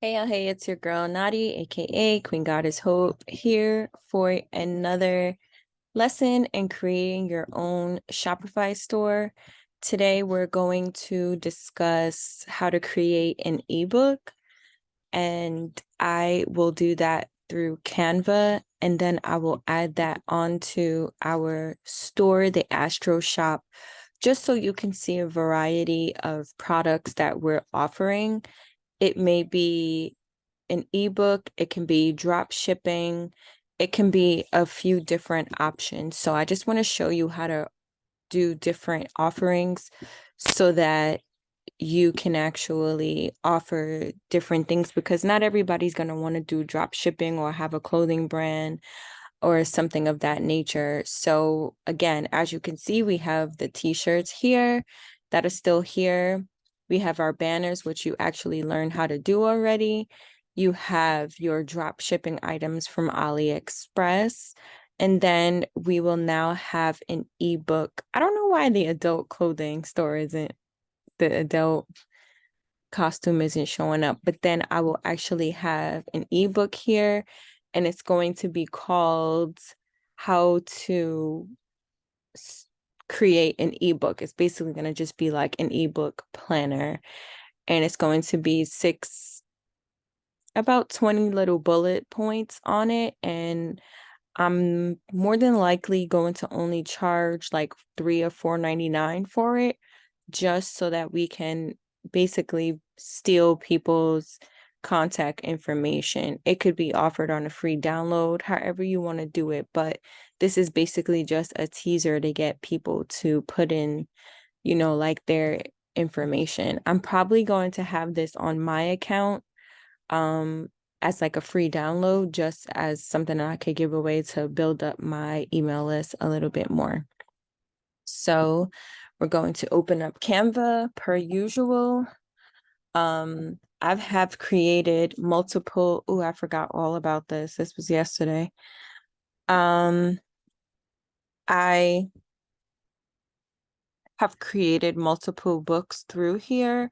Hey, it's your girl Nadi, aka Queen Goddess Hope, here for another lesson in creating your own Shopify store. Today, we're going to discuss how to create an ebook, and I will do that through Canva, and then I will add that onto our store, the Astro Shop, just so you can see a variety of products that we're offering. It may be an ebook, it can be drop shipping, it can be a few different options. So I just want to show you how to do different offerings so that you can actually offer different things, because not everybody's going to want to do drop shipping or have a clothing brand or something of that nature. So again, as you can see, we have the t-shirts here that are still here. We have our banners, which you actually learned how to do already. You have your drop shipping items from AliExpress. And then we will now have an ebook. I don't know why the adult clothing store isn't, the adult costume isn't showing up, but then I will actually have an ebook here, and it's going to be called How to Create an Ebook. It's basically going to just be like an ebook planner, and it's going to be about 20 little bullet points on it, and I'm more than likely going to only charge like $3 or $4.99 for it, just so that we can basically steal people's contact information. It could be offered on a free download, however you want to do it, but this is basically just a teaser to get people to put in, like their information. I'm probably going to have this on my account um as like a free download, just as something that I could give away to build up my email list a little bit more. So we're going to open up Canva per usual. I have created multiple. Oh, I forgot all about this. This was yesterday. I have created multiple books through here.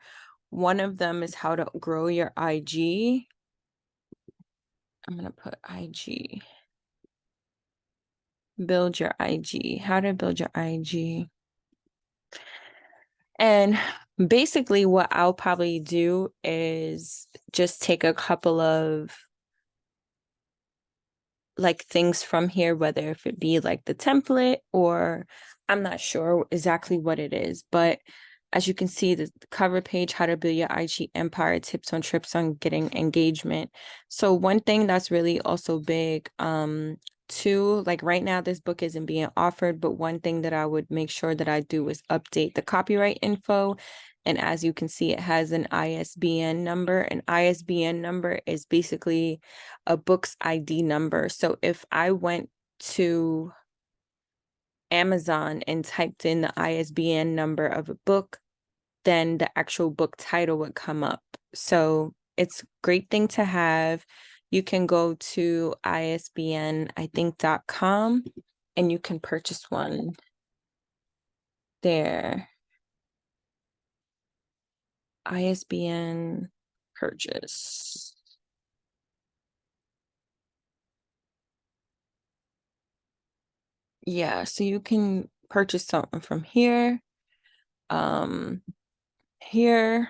One of them is how to grow your IG. I'm going to put IG. Build your IG. How to build your IG. And basically what I'll probably do is just take a couple of like things from here, whether if it be like the template or I'm not sure exactly what it is, but as you can see, the cover page, how to build your IG empire, tips on trips on getting engagement. So one thing that's really also big, too, like right now, this book isn't being offered, but one thing that I would make sure that I do is update the copyright info. And as you can see, it has an ISBN number. An ISBN number is basically a book's ID number. So if I went to Amazon and typed in the ISBN number of a book, then the actual book title would come up. So it's a great thing to have. You can go to isbn.com and you can purchase one there. ISBN purchase. Yeah, so you can purchase something from here. Here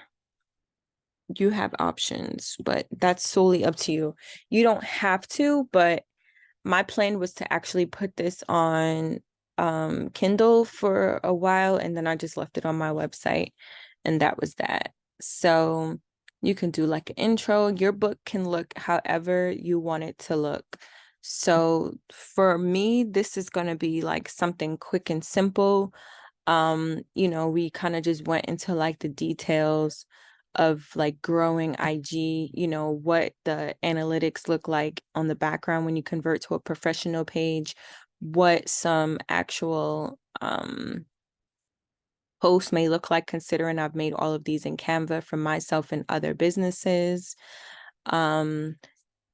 you have options, but that's solely up to you. You don't have to, but my plan was to actually put this on Kindle for a while, and then I just left it on my website, and that was that. So you can do like an intro. Your book can look however you want it to look. So for me, this is going to be like something quick and simple. We kind of just went into like the details of like growing IG, what the analytics look like on the background when you convert to a professional page, what some actual posts may look like, considering I've made all of these in Canva for myself and other businesses.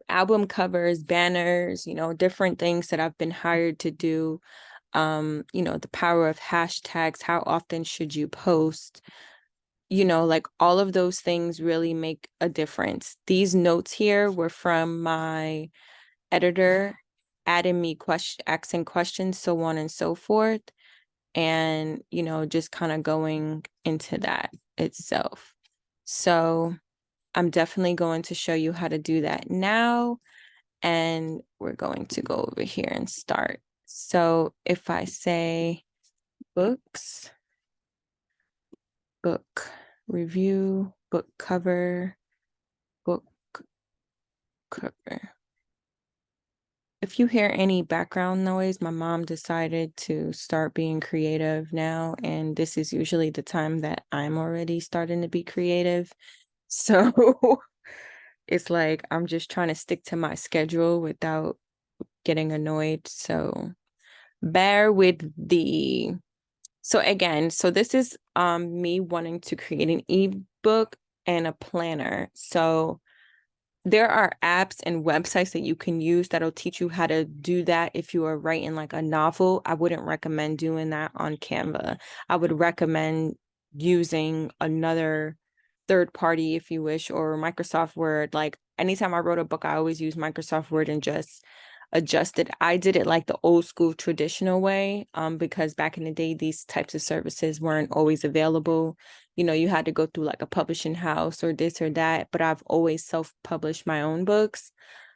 Album covers, banners, different things that I've been hired to do. The power of hashtags, how often should you post? like all of those things really make a difference. These notes here were from my editor, adding me asking questions, so on and so forth. And, just kind of going into that itself. So I'm definitely going to show you how to do that now. And we're going to go over here and start. So if I say books, book review, book cover, book cover. If you hear any background noise, my mom decided to start being creative now, and this is usually the time that I'm already starting to be creative. So it's like I'm just trying to stick to my schedule without getting annoyed. So bear with the so again, so this is me wanting to create an ebook and a planner. So there are apps and websites that you can use that'll teach you how to do that. If you are writing like a novel, I wouldn't recommend doing that on Canva. I would recommend using another third party if you wish, or Microsoft Word. Like anytime I wrote a book, I always use Microsoft Word and just adjust it. I did it like the old school traditional way, because back in the day, these types of services weren't always available. You had to go through like a publishing house or this or that, but I've always self-published my own books.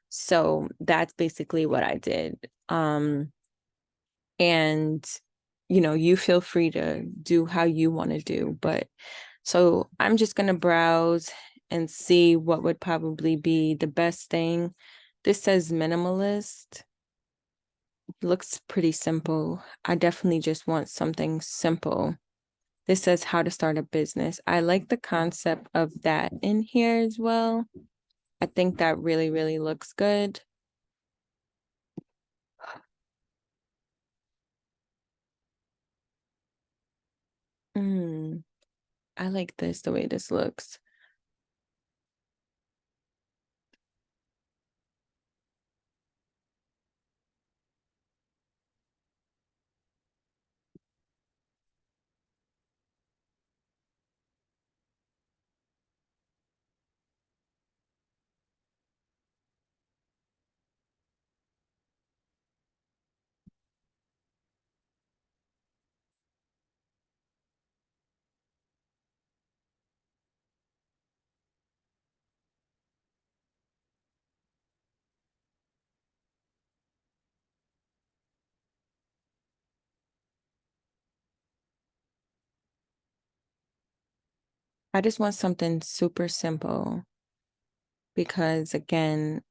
So that's basically what I did. And you feel free to do how you want to do, but so I'm just going to browse and see what would probably be the best thing. This says minimalist. Looks pretty simple. I definitely just want something simple. This says how to start a business. I like the concept of that in here as well. I think that really, really looks good. I like this, the way this looks. I just want something super simple because, again,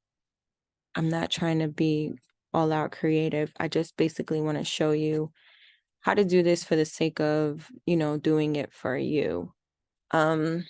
I'm not trying to be all out creative. I just basically want to show you how to do this for the sake of, doing it for you. Um,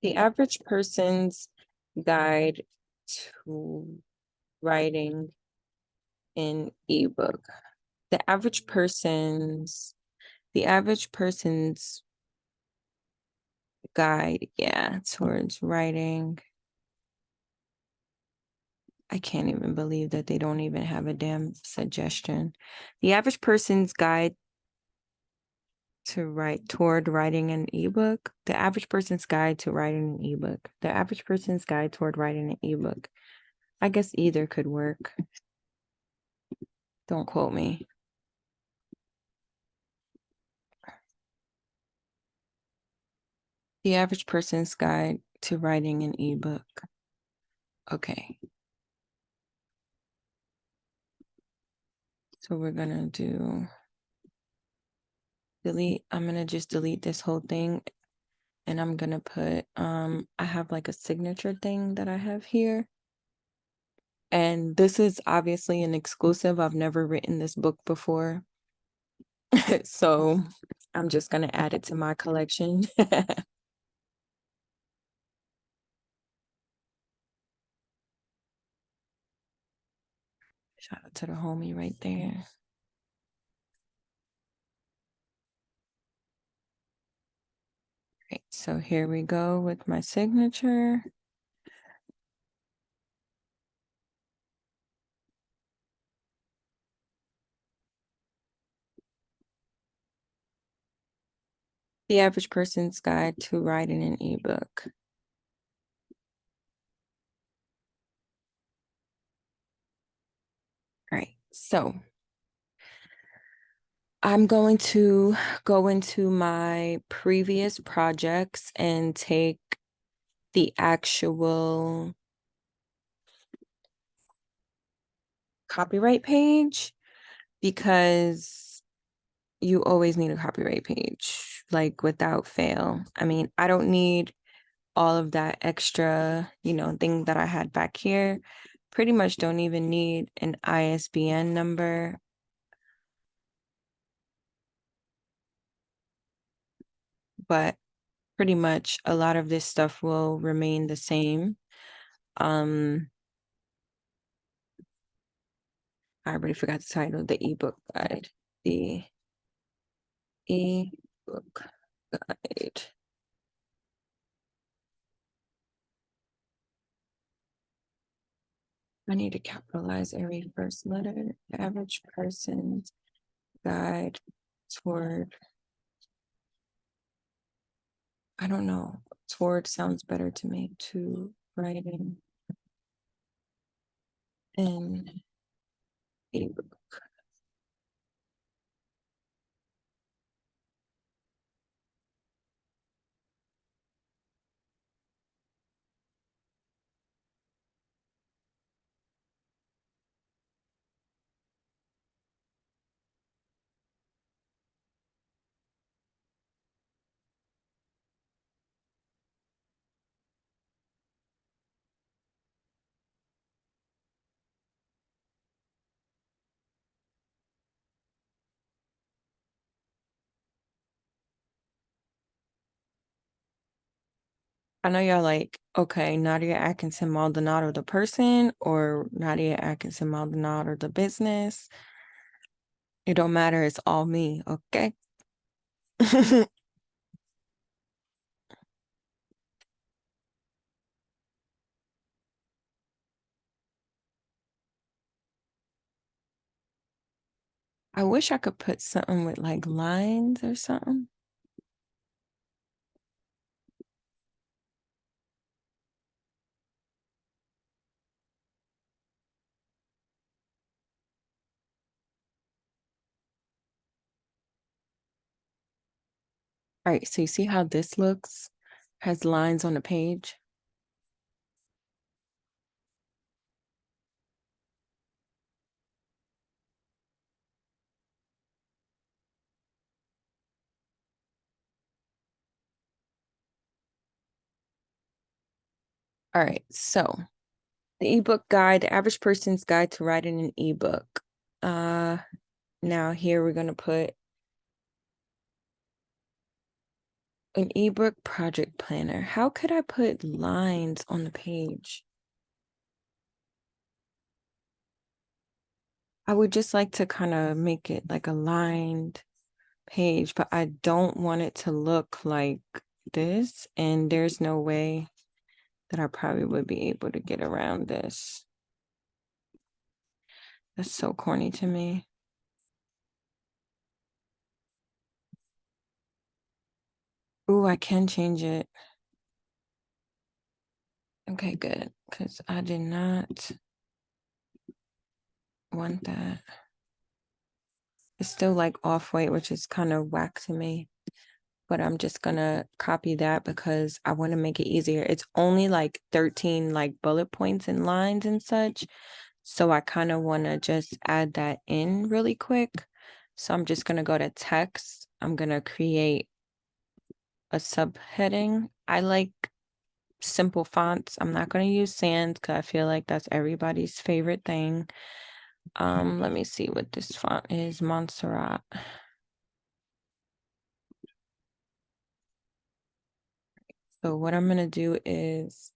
the average person's guide to writing an ebook. The average person's guide, yeah, towards writing. I can't even believe that they don't even have a damn suggestion. The average person's guide to write toward writing an ebook. The average person's guide to writing an ebook. The average person's guide toward writing an ebook. I guess either could work. Don't quote me. The Average Person's Guide to Writing an Ebook. Okay. So we're gonna do delete. I'm gonna just delete this whole thing, and I'm gonna put I have like a signature thing that I have here. And this is obviously an exclusive. I've never written this book before. So I'm just gonna add it to my collection. Shout out to the homie right there. Great. So here we go with my signature. The Average Person's Guide to Writing an Ebook. All right. So I'm going to go into my previous projects and take the actual copyright page, because you always need a copyright page, like without fail. I mean, I don't need all of that extra, thing that I had back here. Pretty much don't even need an ISBN number. But pretty much a lot of this stuff will remain the same. I already forgot the title, the ebook guide. The ebook guide. I need to capitalize every first letter. The Average Person's Guide Toward, I don't know. Toward sounds better to me. To writing an ebook. I know y'all like, okay, Nadia Atkinson Maldonado the person or Nadia Atkinson Maldonado the business. It don't matter. It's all me. Okay. I wish I could put something with like lines or something. All right, so you see how this looks? Has lines on the page. All right, so the ebook guide, the average person's guide to writing an ebook. Now here we're gonna put an ebook project planner. How could I put lines on the page? I would just like to kind of make it like a lined page, but I don't want it to look like this. And there's no way that I probably would be able to get around this. That's so corny to me. Ooh, I can change it. Okay, good. Because I did not. want that. It's still like off-white, which is kind of whack to me. But I'm just gonna copy that because I want to make it easier. It's only like 13 like bullet points and lines and such. So I kind of want to just add that in really quick. So I'm just gonna go to text. I'm gonna create a subheading. I like simple fonts. I'm not gonna use sans because I feel like that's everybody's favorite thing. Let me see what this font is. Montserrat. So what I'm gonna do is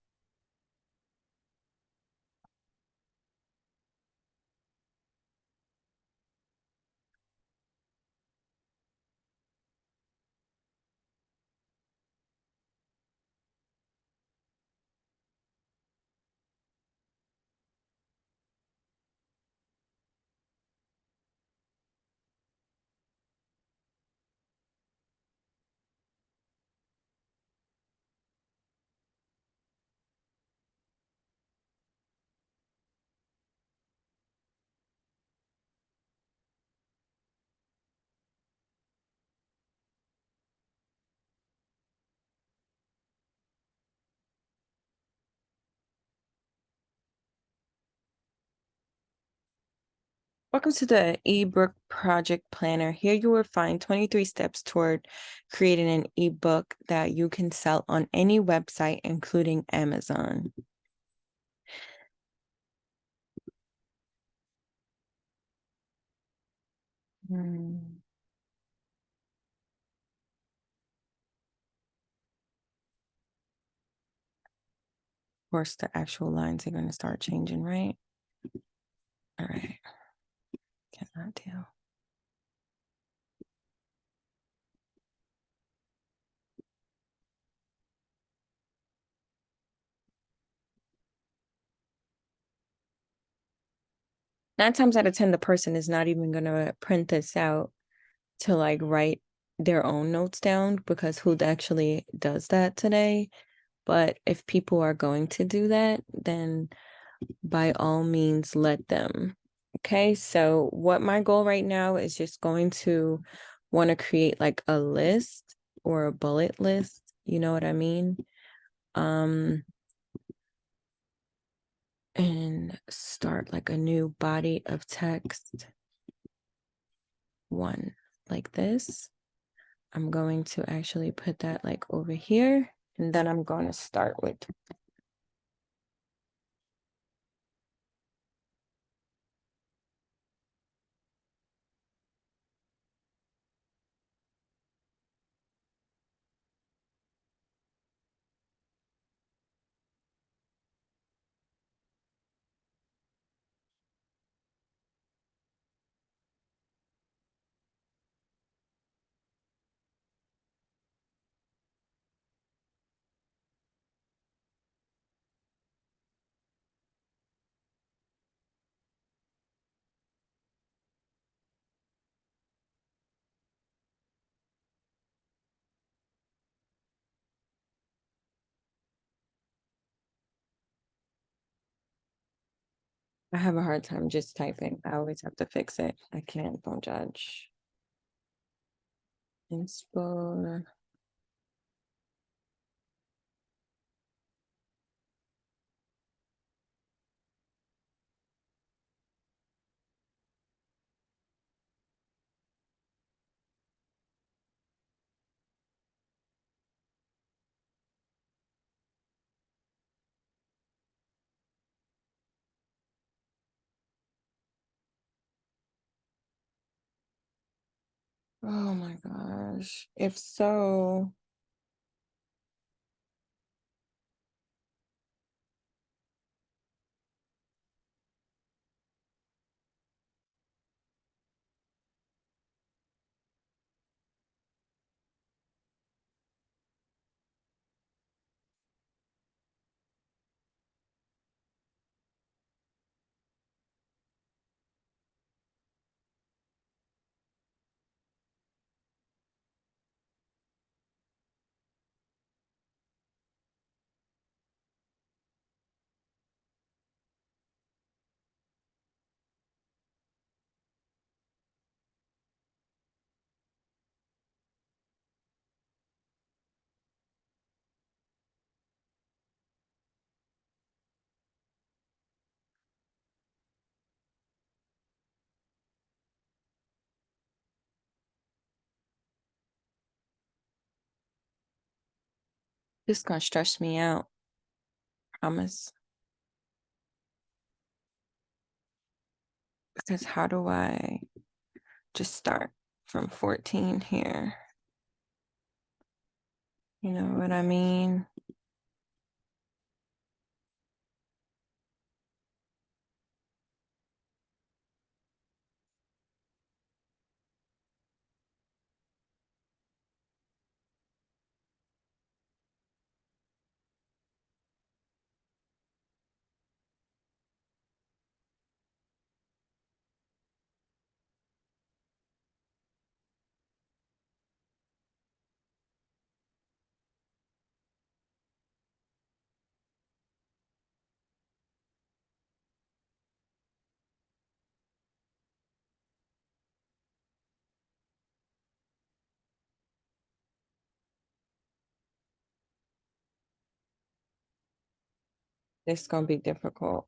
welcome to the ebook project planner. Here you will find 23 steps toward creating an ebook that you can sell on any website, including Amazon. Of course, the actual lines are going to start changing, right? All right. Cannot deal. Nine times out of 10, the person is not even going to print this out to like write their own notes down because who actually does that today? But if people are going to do that, then by all means, let them. Okay, so what my goal right now is just going to want to create like a list or a bullet list. You know what I mean? Um, and start like a new body of text. One like this. I'm going to actually put that like over here, and then I'm going to start with. I have a hard time just typing. I always have to fix it. I can't, don't judge. Inspo. Oh my gosh. If so, This is gonna stress me out. Promise. Because how do I just start from 14 here? You know what I mean? This is gonna be difficult.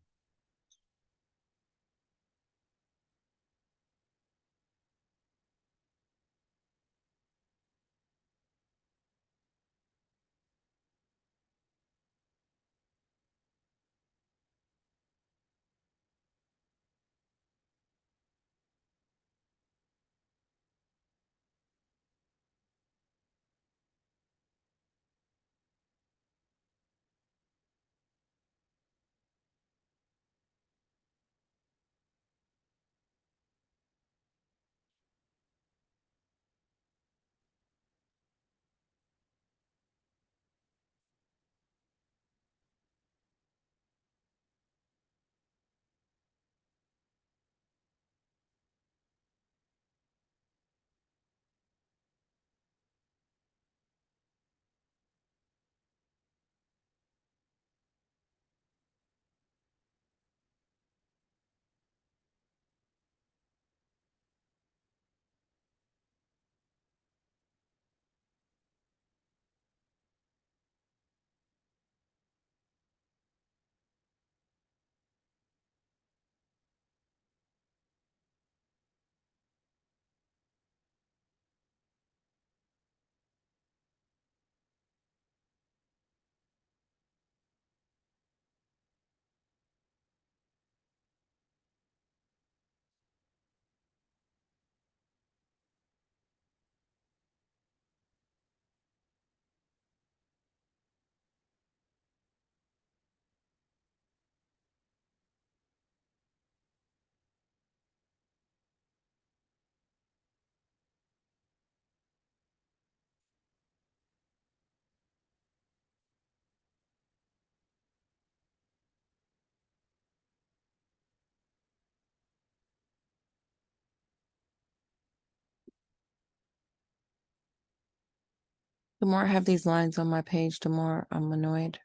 The more I have these lines on my page, the more I'm annoyed.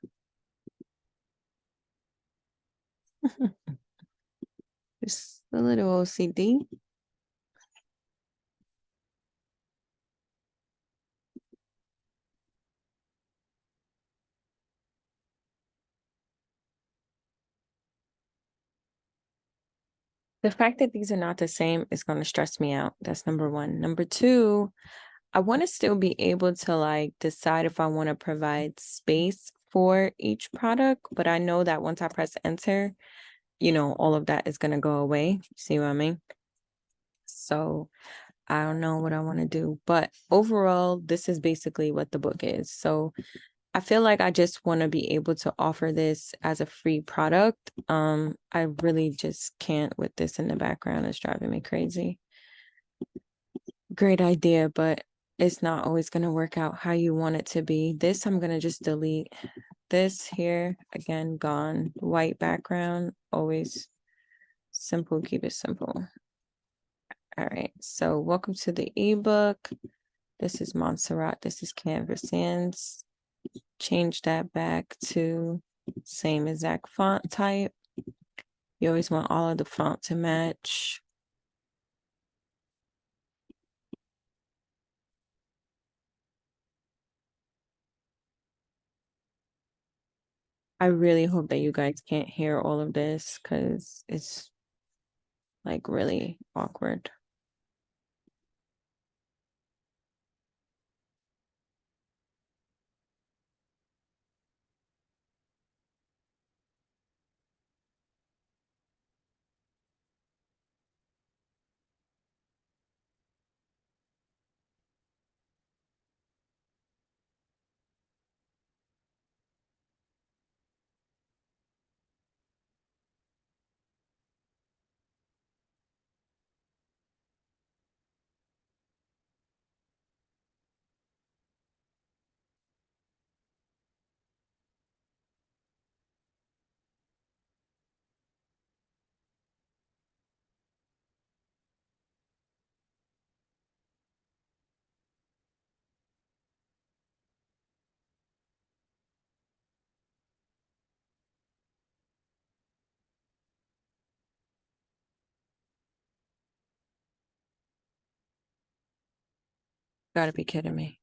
Just a little OCD. The fact that these are not the same is going to stress me out. That's number one. Number two, I want to still be able to like decide if I want to provide space for each product, but I know that once I press enter, all of that is going to go away. See what I mean? So I don't know what I want to do, but overall, this is basically what the book is. So I feel like I just want to be able to offer this as a free product. I really just can't with this in the background. It's driving me crazy. Great idea, but it's not always going to work out how you want it to be. This, I'm going to just delete this here. Again, gone. White background, always simple, keep it simple. All right, so welcome to the ebook. This is Montserrat. This is Canvas Sands. Change that back to same exact font type. You always want all of the font to match. I really hope that you guys can't hear all of this because it's like really awkward. Gotta be kidding me.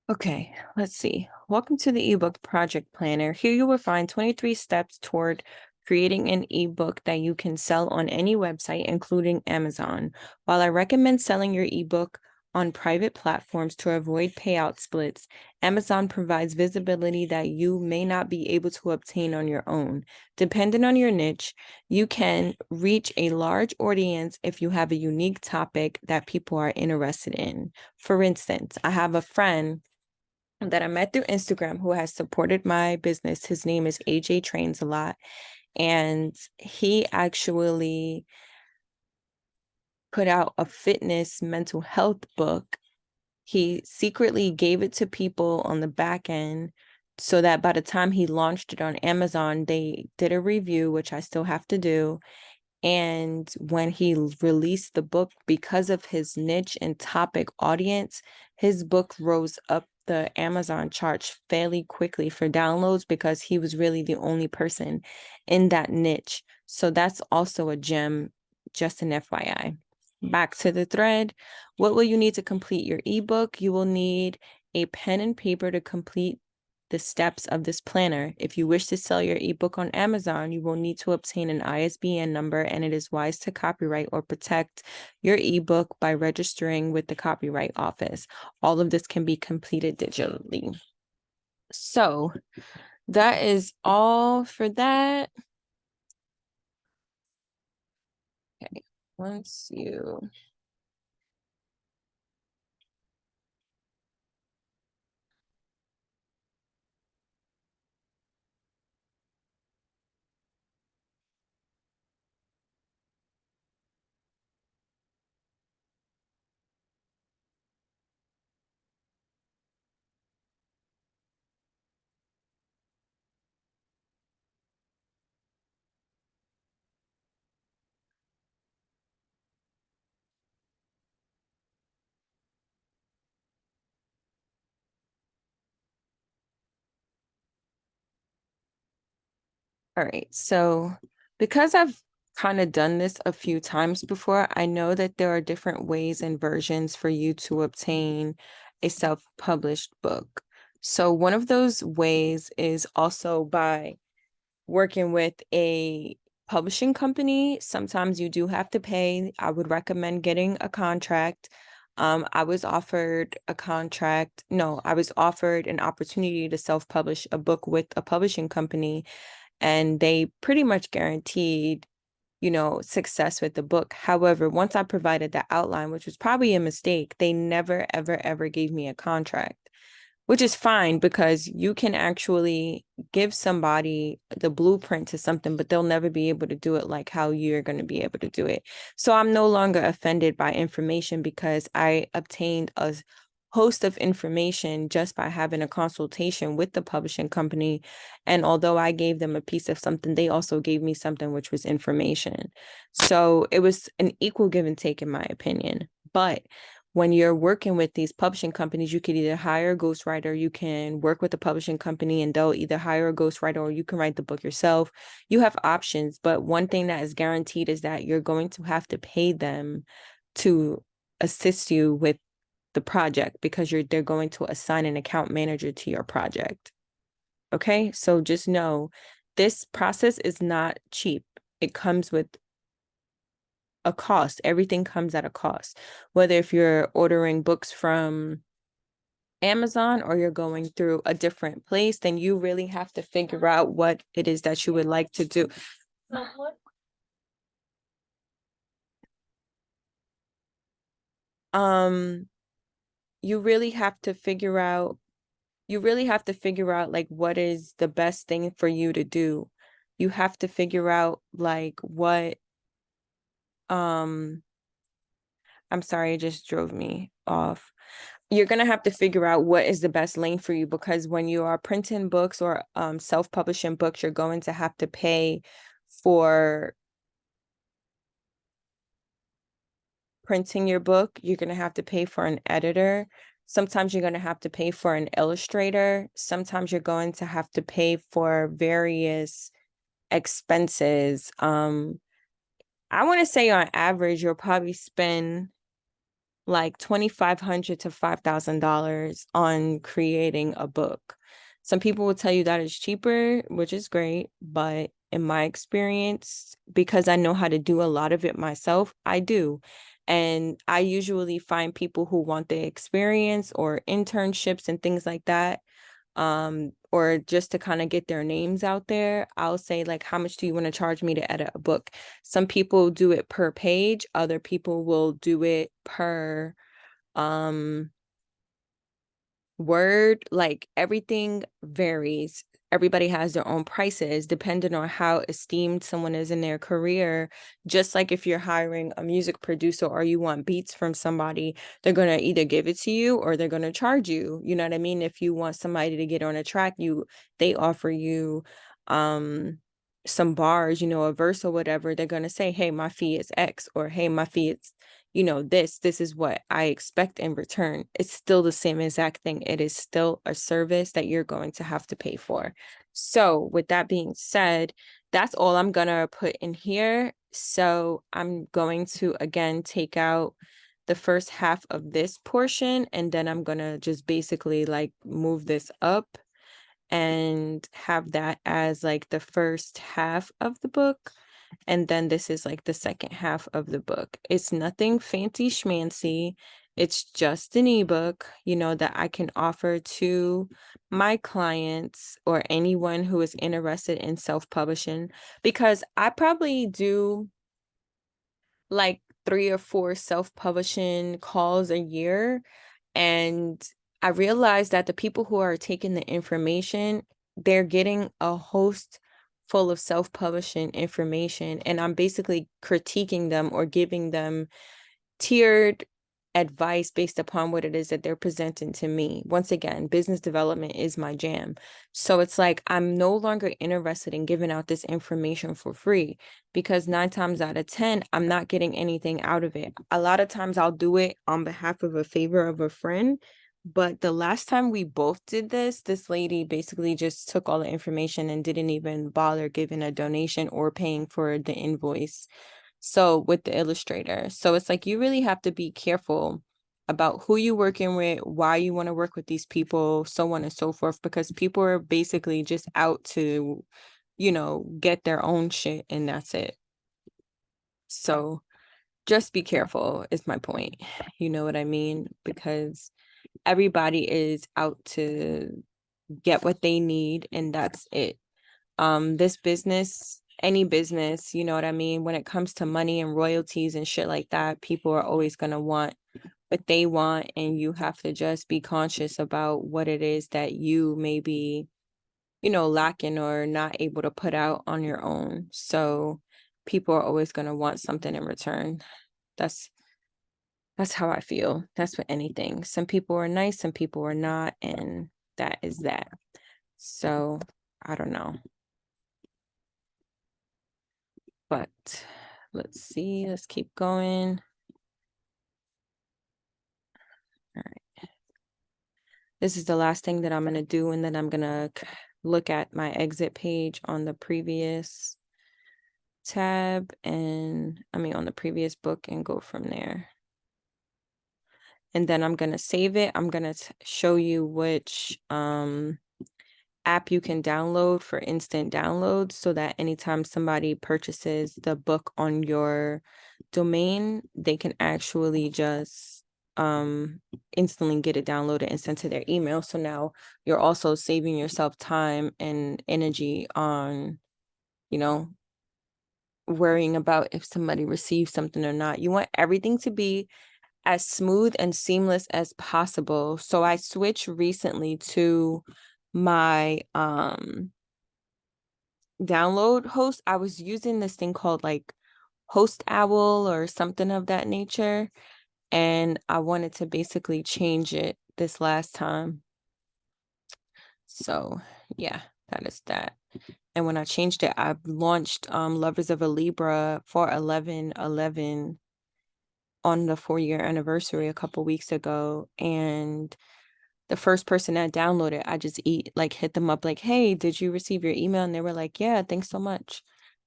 Okay, let's see. Welcome to the ebook project planner. Here you will find 23 steps toward creating an ebook that you can sell on any website, including Amazon. While I recommend selling your ebook on private platforms to avoid payout splits, Amazon provides visibility that you may not be able to obtain on your own. Depending on your niche, you can reach a large audience if you have a unique topic that people are interested in. For instance, I have a friend that I met through Instagram who has supported my business. His name is AJ Trains a lot. And he actually put out a fitness mental health book. He secretly gave it to people on the back end so that by the time he launched it on Amazon, they did a review, which I still have to do. And when he released the book, because of his niche and topic audience, his book rose up the Amazon charts fairly quickly for downloads because he was really the only person in that niche. So that's also a gem, just an FYI. Back to the thread. What will you need to complete your ebook? You will need a pen and paper to complete the steps of this planner. If you wish to sell your ebook on Amazon, you will need to obtain an ISBN number, and it is wise to copyright or protect your ebook by registering with the Copyright Office. All of this can be completed digitally. So that is all for that. Okay, once you All right. So because I've kind of done this a few times before, I know that there are different ways and versions for you to obtain a self-published book. So one of those ways is also by working with a publishing company. Sometimes you do have to pay. I would recommend getting a contract. I was offered a contract. No, I was offered an opportunity to self-publish a book with a publishing company, and they pretty much guaranteed, success with the book. However, once I provided that outline, which was probably a mistake, they never, ever, ever gave me a contract, which is fine because you can actually give somebody the blueprint to something, but they'll never be able to do it like how you're going to be able to do it. So I'm no longer offended by information because I obtained a host of information just by having a consultation with the publishing company. And although I gave them a piece of something, they also gave me something which was information. So it was an equal give and take, in my opinion. But when you're working with these publishing companies, you could either hire a ghostwriter, you can work with the publishing company and they'll either hire a ghostwriter or you can write the book yourself. You have options, but one thing that is guaranteed is that you're going to have to pay them to assist you with the project because they're going to assign an account manager to your project. Okay, so just know this process is not cheap. It comes with a cost. Everything comes at a cost. Whether if you're ordering books from Amazon or you're going through a different place, then you really have to figure out what it is that you would like to do. Um, you really have to figure out, like what is the best thing for you to do. You have to figure out like what, um, I'm sorry, it just drove me off. You're going to have to figure out what is the best lane for you because when you are printing books or self-publishing books, you're going to have to pay for printing your book. You're going to have to pay for an editor. Sometimes you're going to have to pay for an illustrator. Sometimes you're going to have to pay for various expenses. I want to say on average, you'll probably spend like $2,500 to $5,000 on creating a book. Some people will tell you that is cheaper, which is great, but in my experience, because I know how to do a lot of it myself, I do. And I usually find people who want the experience or internships and things like that, or just to kind of get their names out there. I'll say like, how much do you want to charge me to edit a book? Some people do it per page, other people will do it per word. Like everything varies. everybody has their own prices depending on how esteemed someone is in their career. Just like if you're hiring a music producer or you want beats from somebody, they're going to either give it to you or they're going to charge you. You know what I mean? If you want somebody to get on a track, they offer you some bars, a verse or whatever. They're going to say, hey, my fee is X, or hey, my fee is this is what I expect in return. It's still the same exact thing. It is still a service that you're going to have to pay for. So with that being said, that's all I'm going to put in here. So I'm going to, again, take out the first half of this portion, and then I'm going to just basically like move this up and have that as like the first half of the book. And then this is like the second half of the book. It's nothing fancy schmancy. It's just an ebook, that I can offer to my clients or anyone who is interested in self-publishing, because I probably do like 3 or 4 self-publishing calls a year. And I realized that the people who are taking the information, they're getting a host full of self-publishing information. And I'm basically critiquing them or giving them tiered advice based upon what it is that they're presenting to me. Once again, business development is my jam. So it's like I'm no longer interested in giving out this information for free, because 9 times out of 10, I'm not getting anything out of it. A lot of times I'll do it on behalf of a favor of a friend. But the last time we both did this lady basically just took all the information and didn't even bother giving a donation or paying for the invoice. So with the illustrator. So it's like you really have to be careful about who you're working with, why you want to work with these people, so on and so forth, because people are basically just out to, get their own shit, and that's it. So just be careful is my point. You know what I mean? Because everybody is out to get what they need, and that's it. This business, any business, you know what I mean, when it comes to money and royalties and shit like that, people are always going to want what they want, and you have to just be conscious about what it is that you may be, lacking or not able to put out on your own. So people are always going to want something in return. That's how I feel. That's with anything. Some people are nice, some people are not, and that is that. So I don't know. But let's see. Let's keep going. All right. This is the last thing that I'm going to do, and then I'm going to look at my exit page on the previous tab, and on the previous book, and go from there. And then I'm going to save it. I'm going to show you which app you can download for instant downloads, so that anytime somebody purchases the book on your domain, they can actually just instantly get it downloaded and sent to their email. So now you're also saving yourself time and energy on, worrying about if somebody receives something or not. You want everything to be as smooth and seamless as possible. So I switched recently to my download host. I was using this thing called like Host Owl or something of that nature, and I wanted to basically change it this last time. So yeah, that is that. And when I changed it, I launched Lovers of a Libra for 11/11 on the 4-year anniversary a couple weeks ago, and the first person that downloaded, I just hit them up like, hey, did you receive your email? And they were like, yeah, thanks so much.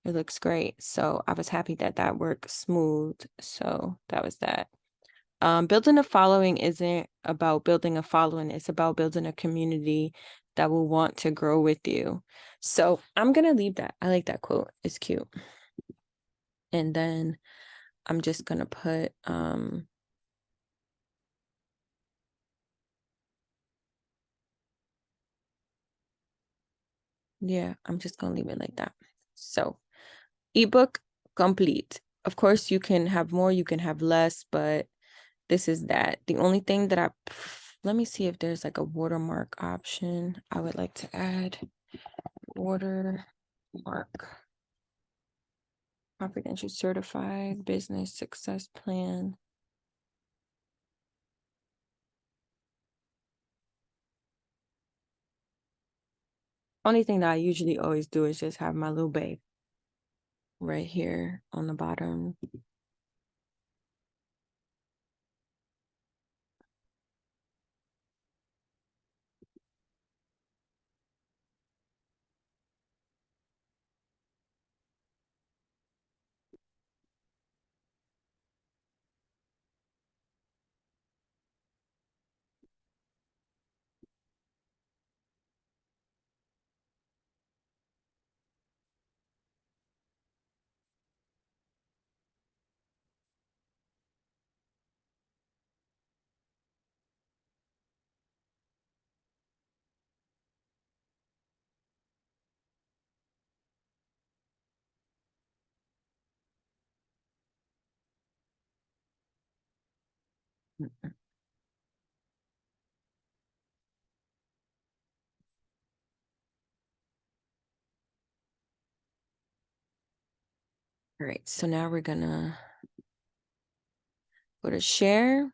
It looks great. So I was happy that worked smooth. So that was that. Building a following isn't about building a following. It's about building a community that will want to grow with you. So I'm going to leave that. I like that quote. It's cute. And then I'm just going to put, yeah, I'm just going to leave it like that. So ebook complete. Of course, you can have more, you can have less, but this is that. The only thing that let me see if there's like a watermark option I would like to add. watermark. Confidential certified business success plan. Only thing that I usually always do is just have my little babe right here on the bottom. All right, so now we're gonna go to share.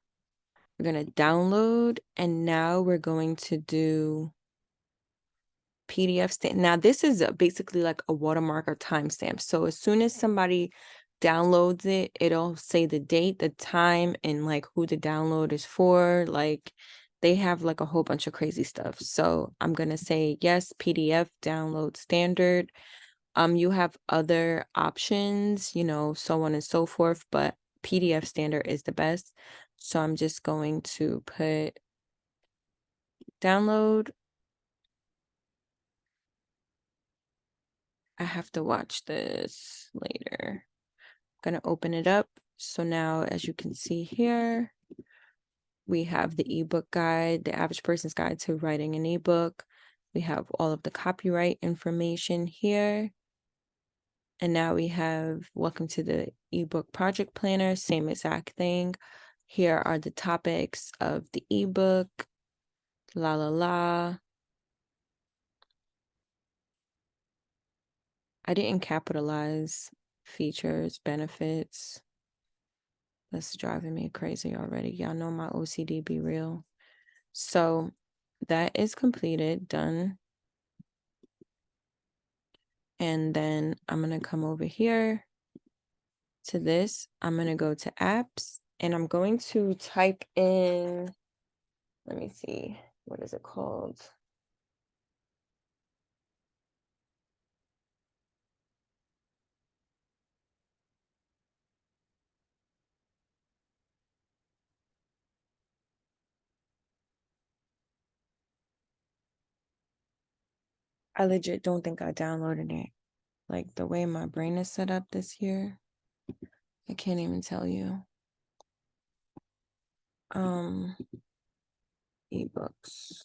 We're gonna download, and now we're going to do PDF stamp. Now this is basically like a watermark or timestamp. So as soon as somebody downloads it, it'll say the date, the time, and like who the download is for. Like they have like a whole bunch of crazy stuff. So I'm gonna say yes, PDF download standard. You have other options, so on and so forth, but PDF standard is the best. So I'm just going to put download. I have to watch this later. I'm going to open it up. So now, as you can see here, we have the ebook guide, the average person's guide to writing an ebook. We have all of the copyright information here. And now we have welcome to the ebook project planner, same exact thing. Here are the topics of the ebook, la la la. I didn't capitalize features, benefits. That's driving me crazy already. Y'all know my OCD be real. So that is completed, done. And then I'm going to come over here to this. I'm going to go to apps and I'm going to type in, let me see, what is it called? I legit don't think I downloaded it. Like the way my brain is set up this year, I can't even tell you. Ebooks.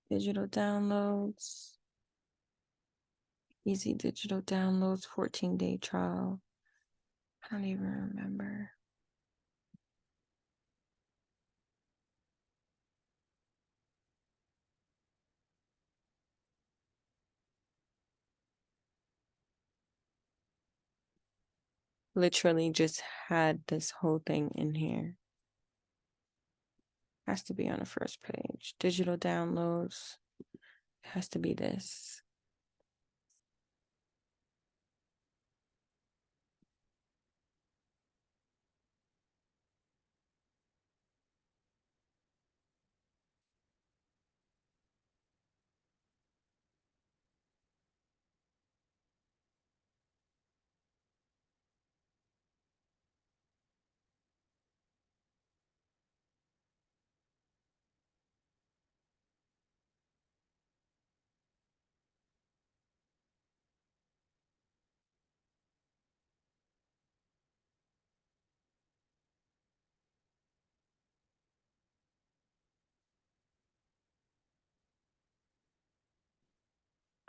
Digital downloads. Easy digital downloads, 14-day trial. I don't even remember. Literally just had this whole thing in here. Has to be on the first page. Digital downloads. Has to be this.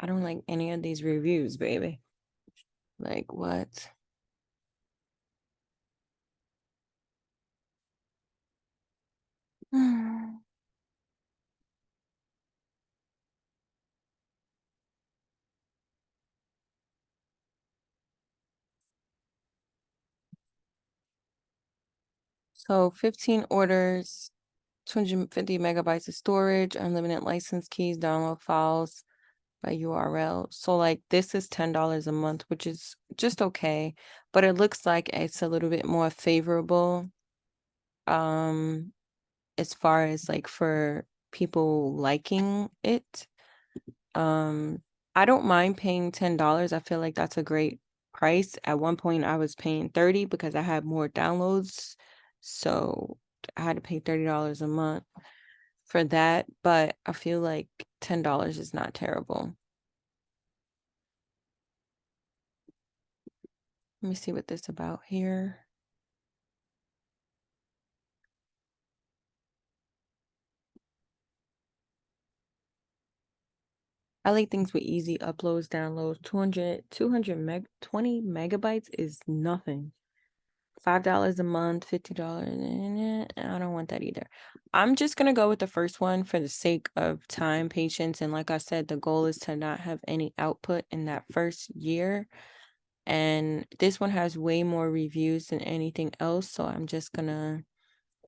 I don't like any of these reviews, baby. Like what? So 15 orders, 250 megabytes of storage, unlimited license keys, download files by URL. So like this is $10 a month, which is just okay, but it looks like it's a little bit more favorable um as far as like for people liking it. Um I don't mind paying $10. I feel like that's a great price. At one point I was paying 30 because I had more downloads. So I had to pay $30 a month for that, but I feel like $10 is not terrible. Let me see what this about here. I like things with easy uploads, downloads. 20 megabytes is nothing. $5 a month, $50. I don't want that either. I'm just gonna go with the first one for the sake of time, patience, and like I said, the goal is to not have any output in that first year. And this one has way more reviews than anything else, so I'm just gonna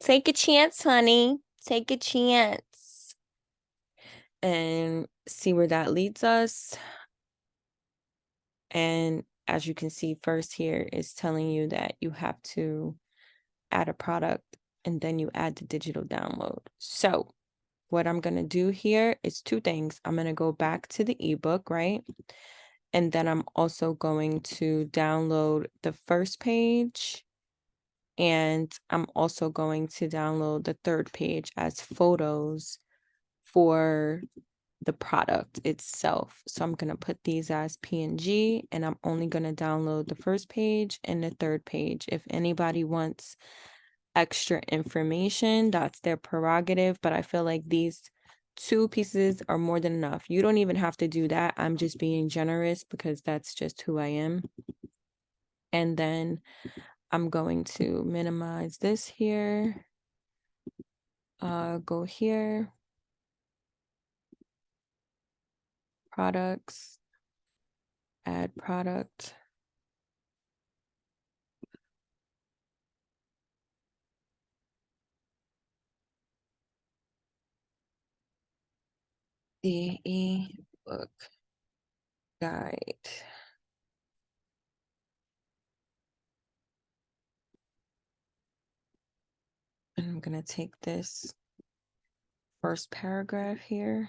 take a chance, honey. Take a chance and see where that leads us. And as you can see, first here is telling you that you have to add a product and then you add the digital download. So what I'm going to do here is two things. I'm going to go back to the ebook, right? And then I'm also going to download the first page. And I'm also going to download the third page as photos for the product itself. So I'm going to put these as PNG and I'm only going to download the first page and the third page. If anybody wants extra information, that's their prerogative, but I feel like these two pieces are more than enough. You don't even have to do that. I'm just being generous because that's just who I am. And then I'm going to minimize this here. Go here. Products. Add product. The ebook guide. And I'm going to take this first paragraph here.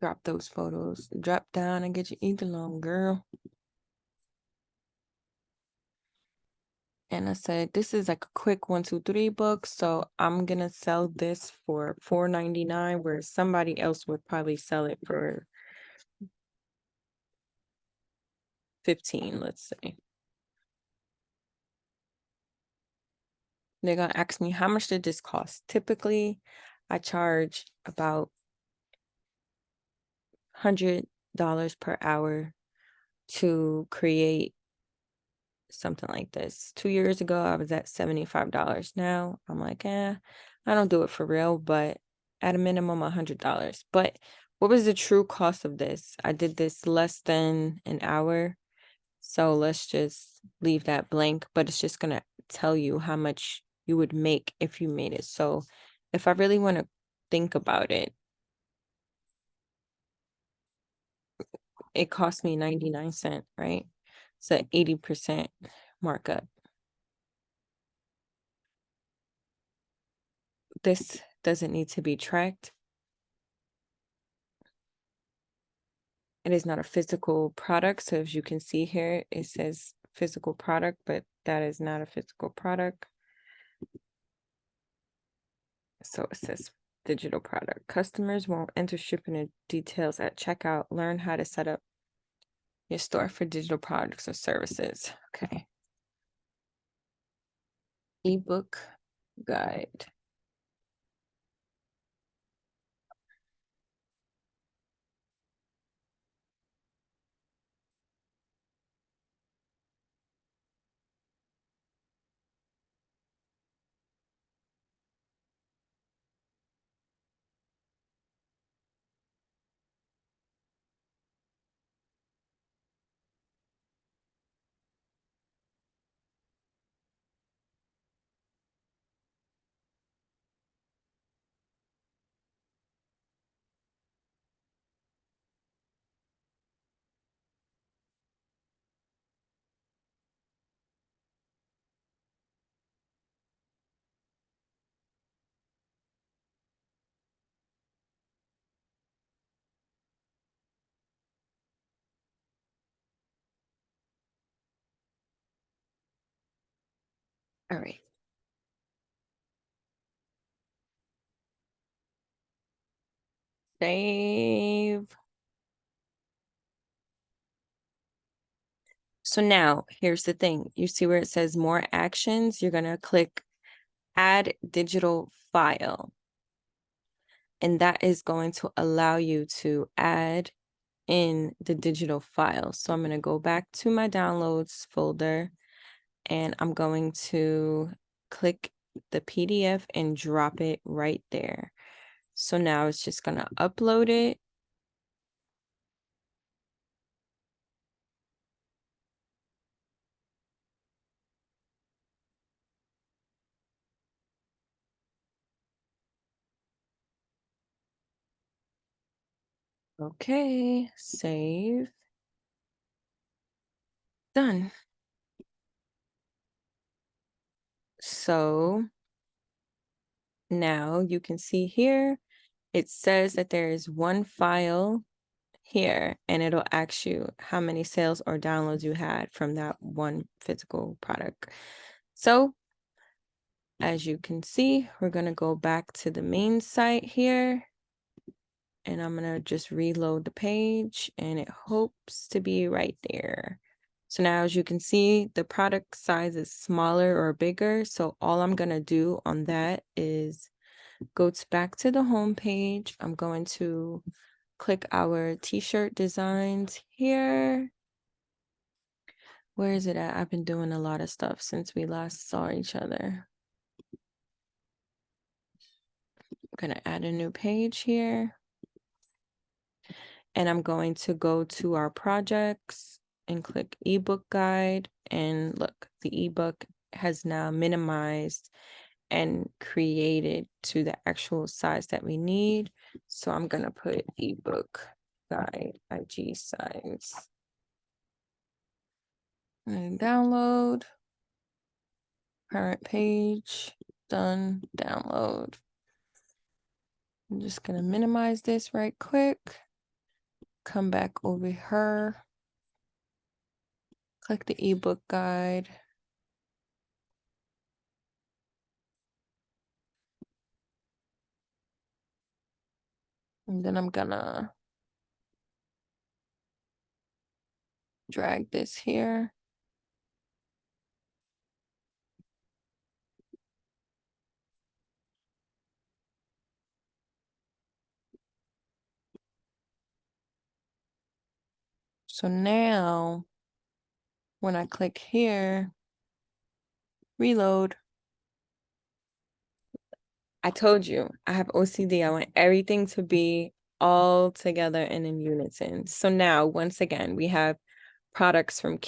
Drop those photos. Drop down and get your ether on, girl. And I said, this is like a quick 1, 2, 3 book. So I'm gonna sell this for $4.99, where somebody else would probably sell it for 15, let's say. They're gonna ask me, how much did this cost? Typically, I charge about $100 per hour to create something like this. 2 years ago, I was at $75. Now I'm like, I don't do it for real, but at a minimum, $100. But what was the true cost of this? I did this less than an hour. So let's just leave that blank, but it's just gonna tell you how much you would make if you made it. So if I really want to think about it, it cost me 99 cents, right? So 80% markup. This doesn't need to be tracked. It is not a physical product. So as you can see here, it says physical product, but that is not a physical product. So it says digital product. Customers won't enter shipping details at checkout. Learn how to set up your store for digital products or services. Okay. Ebook guide. All right. Save. So now here's the thing. You see where it says more actions? You're going to click add digital file. And that is going to allow you to add in the digital file. So I'm going to go back to my downloads folder and I'm going to click the PDF and drop it right there. So now it's just going to upload it. Okay, save. Done. So now you can see here, it says that there is one file here and it'll ask you how many sales or downloads you had from that one physical product. So as you can see, we're going to go back to the main site here and I'm going to just reload the page and it hopes to be right there. So now as you can see, the product size is smaller or bigger. So all I'm going to do on that is go back to the home page. I'm going to click our t-shirt designs here. Where is it at? I've been doing a lot of stuff since we last saw each other. I'm going to add a new page here. And I'm going to go to our projects and click ebook guide. And look, the ebook has now minimized and created to the actual size that we need. So I'm going to put ebook guide IG size. And download. Current page. Done. Download. I'm just going to minimize this right quick. Come back over here. Click the ebook guide. And then I'm gonna drag this here. So now when I click here, reload, I told you I have OCD. I want everything to be all together and in unison. So now, once again, we have products from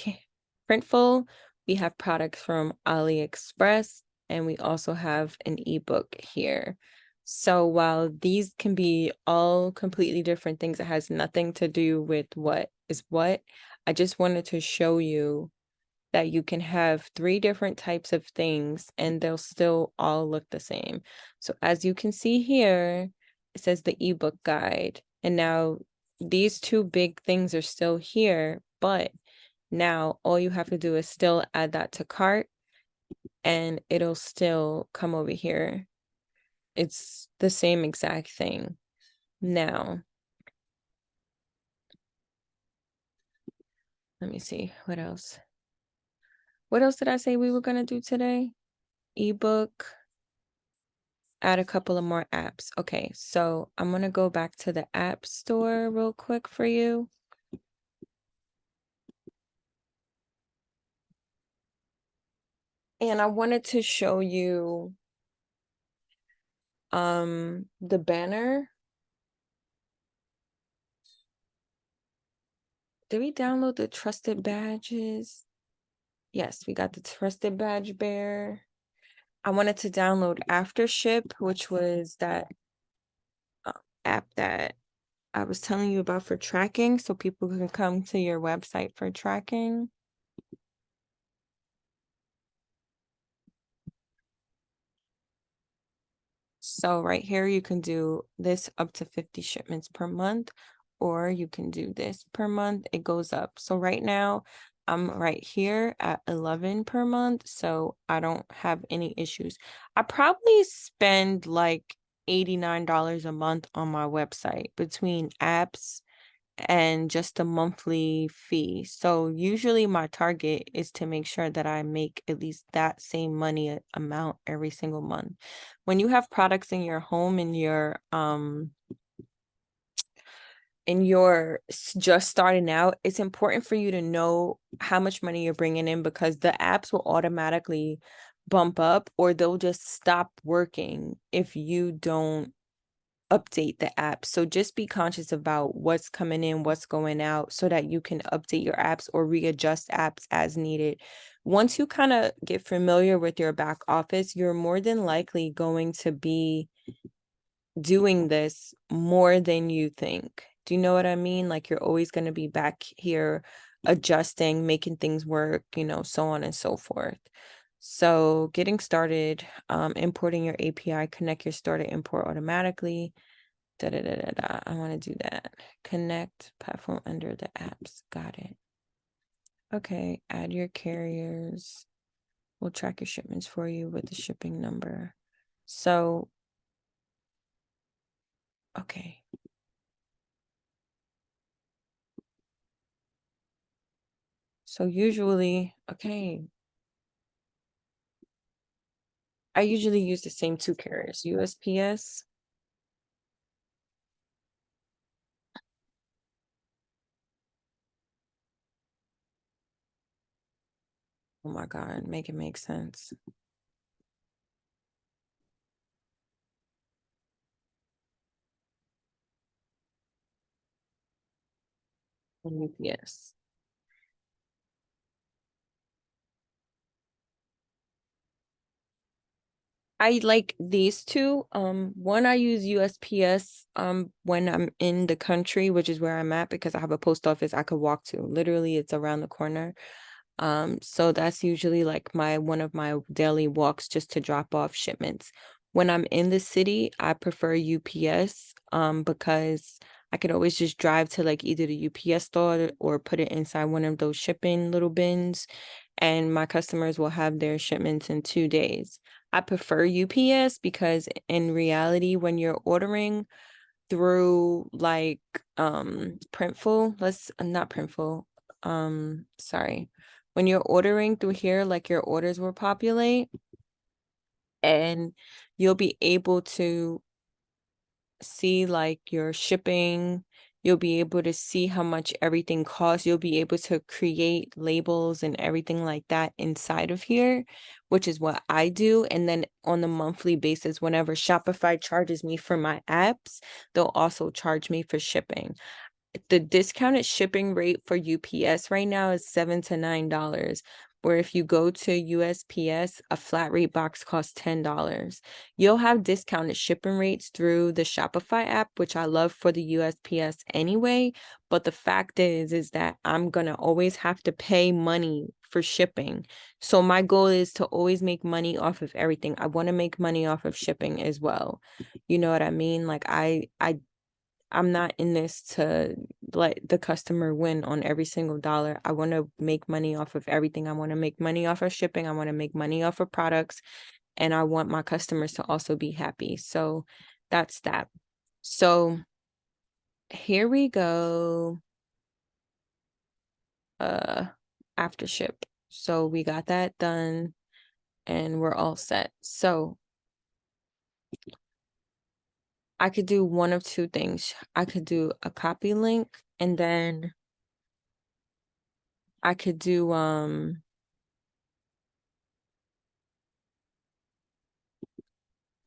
Printful, we have products from AliExpress, and we also have an ebook here. So while these can be all completely different things, it has nothing to do with what is what. I just wanted to show you that you can have 3 different types of things and they'll still all look the same. So as you can see here, it says the ebook guide. And now these 2 big things are still here, but now all you have to do is still add that to cart and it'll still come over here. It's the same exact thing. Now, let me see what else. What else did I say we were going to do today? Ebook. Add a couple of more apps. Okay, so I'm going to go back to the app store real quick for you. And I wanted to show you the banner. Did we download the trusted badges? Yes, we got the trusted badge bear. I wanted to download Aftership, which was that app that I was telling you about for tracking, so people can come to your website for tracking. So right here, you can do this up to 50 shipments per month, or you can do this per month. It goes up. So right now, I'm right here at 11 per month, so I don't have any issues. I probably spend like $89 a month on my website between apps and just a monthly fee. So usually my target is to make sure that I make at least that same money amount every single month. When you have products in your home and just starting out, it's important for you to know how much money you're bringing in, because the apps will automatically bump up or they'll just stop working if you don't update the app. So just be conscious about what's coming in, what's going out, so that you can update your apps or readjust apps as needed. Once you kind of get familiar with your back office, you're more than likely going to be doing this more than you think. Do you know what I mean? Like, you're always going to be back here adjusting, making things work, so on and so forth. So getting started, importing your API, connect your store to import automatically. Da, da, da, da, da. I want to do that. Connect platform under the apps. Got it. Okay, add your carriers. We'll track your shipments for you with the shipping number. So, okay. So usually, okay, I usually use the same two carriers, USPS. Oh my God, make it make sense. And UPS. I like these two. One, I use USPS when I'm in the country, which is where I'm at, because I have a post office I could walk to. Literally, it's around the corner. So that's usually like one of my daily walks, just to drop off shipments. When I'm in the city, I prefer UPS because I could always just drive to like either the UPS store or put it inside one of those shipping little bins, and my customers will have their shipments in 2 days. I prefer UPS because in reality, when you're ordering through like Printful, let's not Printful, sorry. When you're ordering through here, like, your orders will populate and you'll be able to see like your shipping. You'll be able to see how much everything costs. You'll be able to create labels and everything like that inside of here, which is what I do. And then on a monthly basis, whenever Shopify charges me for my apps, they'll also charge me for shipping. The discounted shipping rate for UPS right now is $7 to $9, where if you go to USPS, a flat rate box costs $10. You'll have discounted shipping rates through the Shopify app, which I love for the USPS anyway. But the fact is that I'm gonna always have to pay money for shipping. So my goal is to always make money off of everything. I want to make money off of shipping as well. You know what I mean? Like, I'm not in this to let the customer win on every single dollar. I want to make money off of everything. I want to make money off of shipping. I want to make money off of products. And I want my customers to also be happy. So that's that. So here we go. After ship. So we got that done and we're all set. So I could do one of two things. I could do a copy link, and then I could do I'm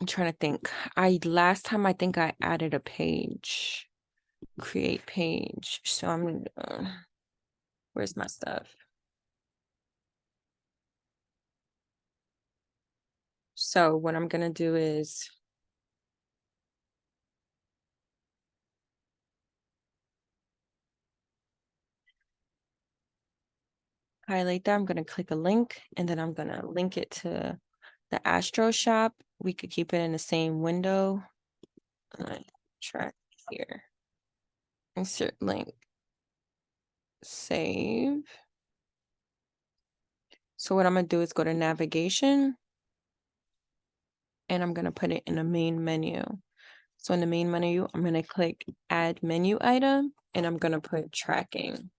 trying to think. Last time I think I added a page. Create page. So I'm where's my stuff? So what I'm gonna do is highlight that. I'm gonna click a link, and then I'm gonna link it to the Astro shop. We could keep it in the same window. Track here. Insert link. Save. So what I'm going to do is go to navigation, and I'm going to put it in the main menu. So in the main menu, I'm going to click add menu item, and I'm going to put tracking.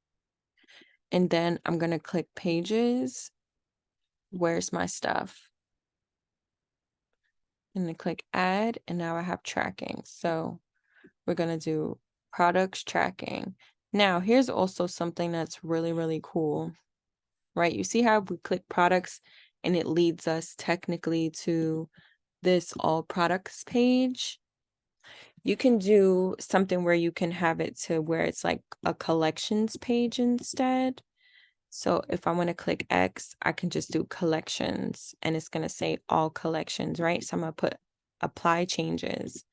And then I'm going to click pages. Where's my stuff? And then click add, and now I have tracking. So we're going to do products tracking. Now, here's also something that's really, really cool, right? You see how we click products and it leads us technically to this all products page? You can do something where you can have it to where it's like a collections page instead. So if I want to click X, I can just do collections and it's going to say all collections, right? So I'm going to put apply changes.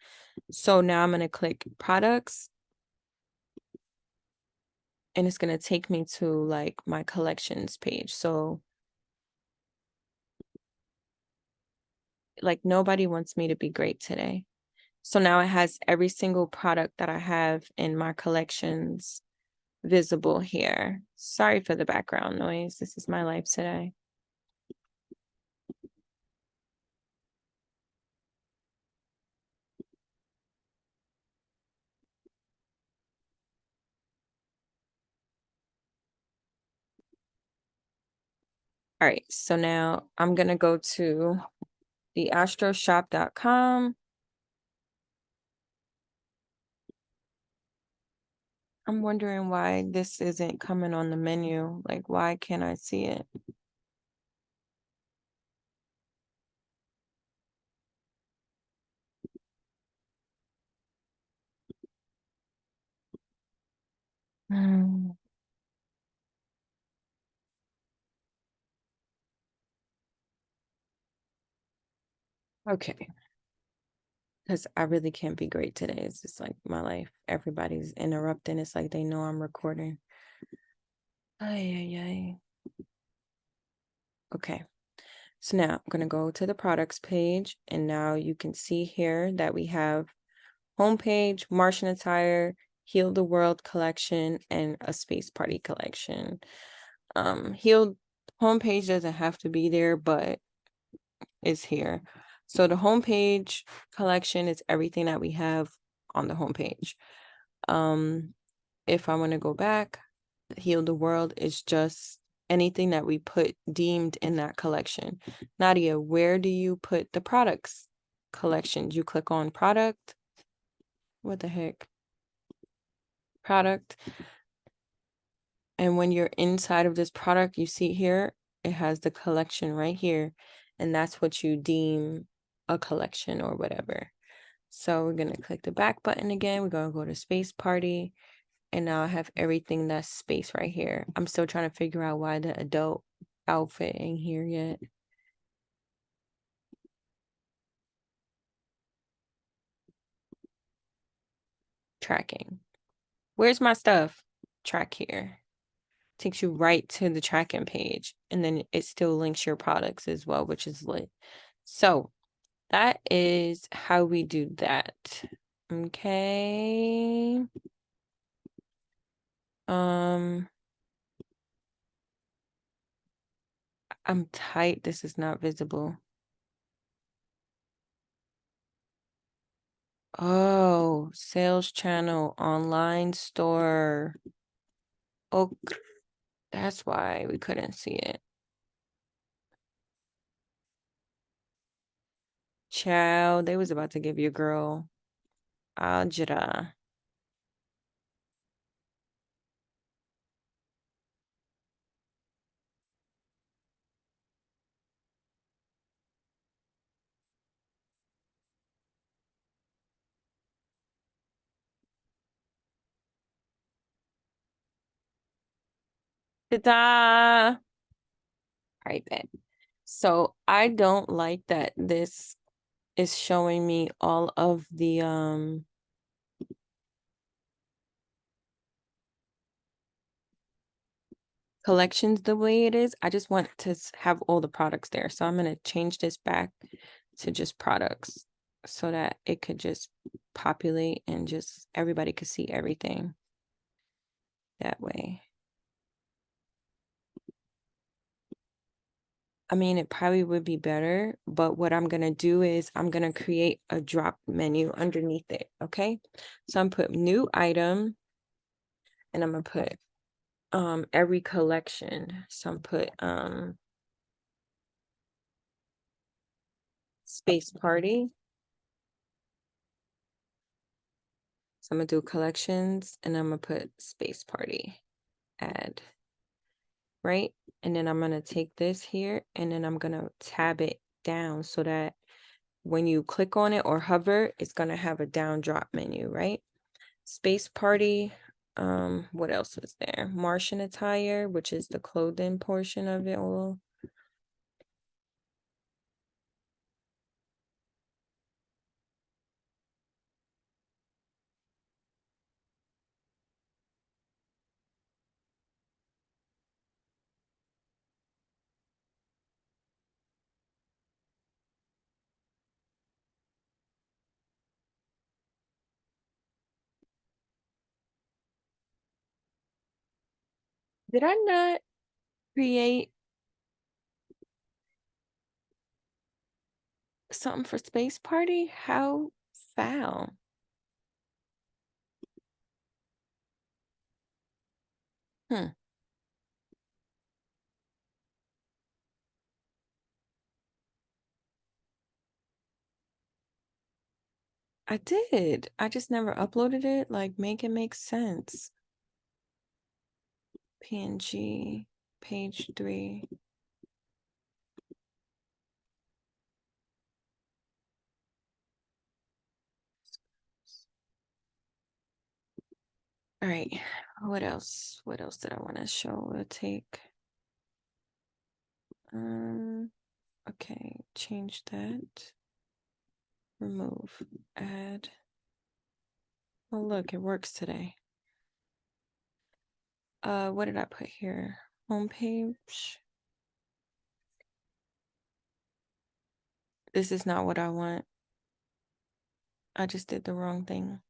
So now I'm going to click products and it's going to take me to like my collections page. So like nobody wants me to be great today. So now it has every single product that I have in my collections visible here. Sorry for the background noise. This is my life today. All right, so now I'm going to go to the astroshop.com. I'm wondering why this isn't coming on the menu. Like, why can't I see it? Hmm. Okay. Because I really can't be great today. It's just like my life. Everybody's interrupting. It's like they know I'm recording. Ay, ay, ay. Okay. So now I'm going to go to the products page. And now you can see here that we have homepage, Martian attire, Heal the World collection, and a Space Party collection. Healed homepage doesn't have to be there, but it's here. So the homepage collection is everything that we have on the homepage. If I want to go back, Heal the World is just anything that we put deemed in that collection. Nadia, where do you put the products collections? You click on product. What the heck? Product. And when you're inside of this product, you see here, it has the collection right here. And that's what you deem a collection or whatever. So we're going to click the back button again. We're going to go to Space Party. And now I have everything that's space right here. I'm still trying to figure out why the adult outfit ain't here yet. Tracking. Where's my stuff? Track here. Takes you right to the tracking page. And then it still links your products as well, which is lit. So that is how we do that. Okay. I'm tight. This is not visible. Oh, sales channel, online store. Oh, that's why we couldn't see it. Child, they was about to give your girl Ajra. Ta-da! All right, bet. So I don't like that this is showing me all of the collections the way it is. I just want to have all the products there. So I'm going to change this back to just products so that it could just populate and just everybody could see everything that way. I mean, it probably would be better, but what I'm gonna do is I'm gonna create a drop menu underneath it, okay? So I'm put new item and I'm gonna put every collection. So I'm put space party. So I'm gonna do collections and I'm gonna put space party, add, right? And then I'm gonna take this here and then I'm gonna tab it down so that when you click on it or hover, it's gonna have a down drop menu, right? Space party. What else was there? Martian attire, which is the clothing portion of it all. Did I not create something for space party? How foul. Hmm. I did. I just never uploaded it. Like, make it make sense. PNG, page 3. All right. What else? What else did I want to show? We'll take. Okay, change that. Remove. Add. Oh, look, it works today. What did I put here? Homepage. This is not what I want. I just did the wrong thing.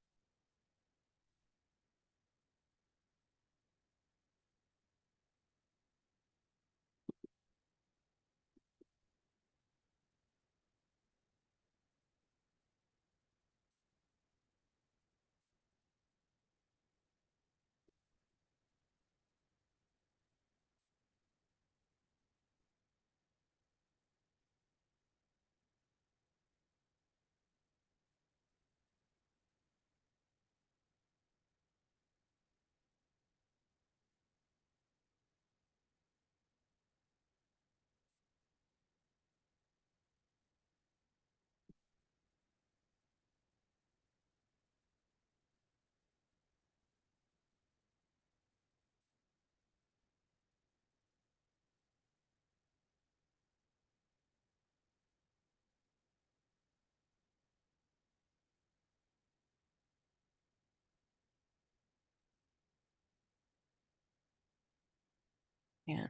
Yeah.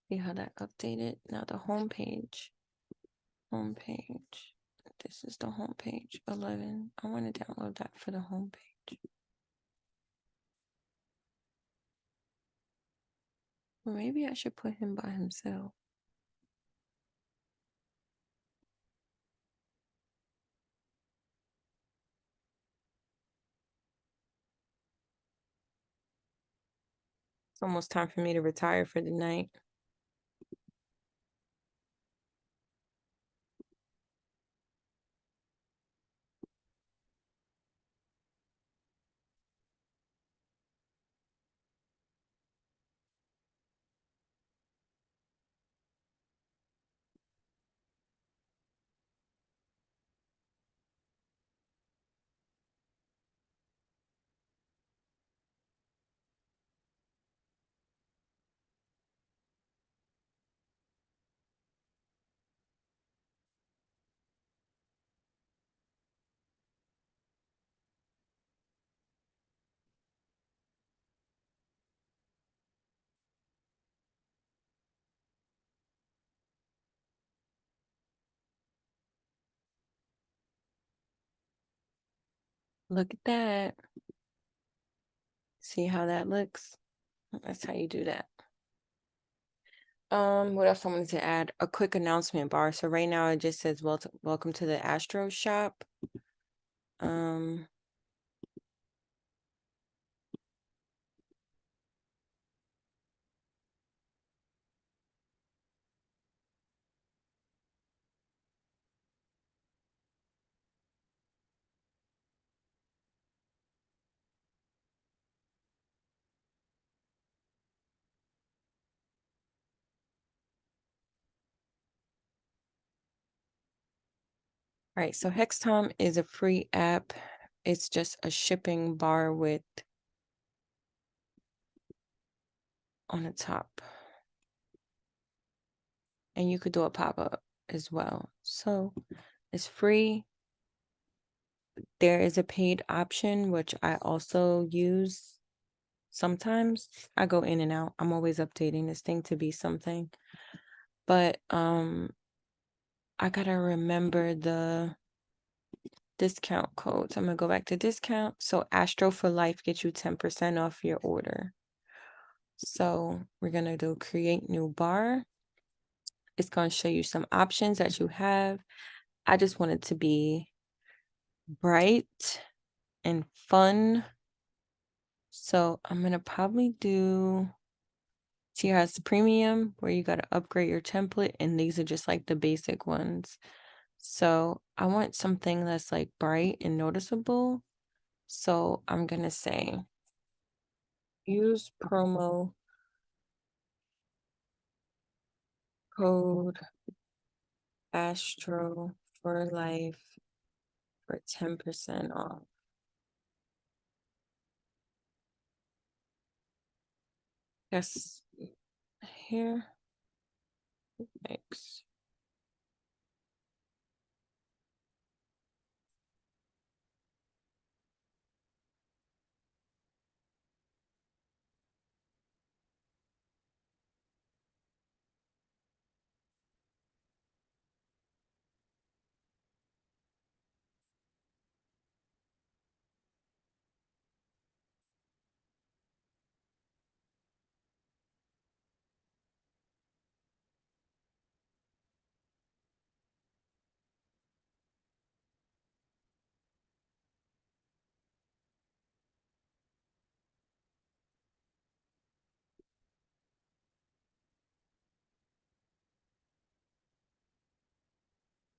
See how that updated? Now the homepage. Homepage. This is the homepage. 11. I want to download that for the homepage. Or maybe I should put him by himself. It's almost time for me to retire for the night. Look at that. See how that looks? That's how you do that. What else I wanted to add? A quick announcement bar. So right now it just says welcome to the Astro shop. All right, so Hextom is a free app. It's just a shipping bar with on the top. And you could do a pop-up as well. So it's free. There is a paid option, which I also use sometimes. I go in and out. I'm always updating this thing to be something. But I gotta remember the discount code. So I'm gonna go back to discount. So Astro for Life gets you 10% off your order. So we're gonna do create new bar. It's gonna show you some options that you have. I just want it to be bright and fun. So I'm gonna probably do, see how it's premium where you gotta upgrade your template, and these are just like the basic ones. So I want something that's like bright and noticeable. So I'm gonna say use promo code Astro for Life for 10% off. Yes, here. Thanks.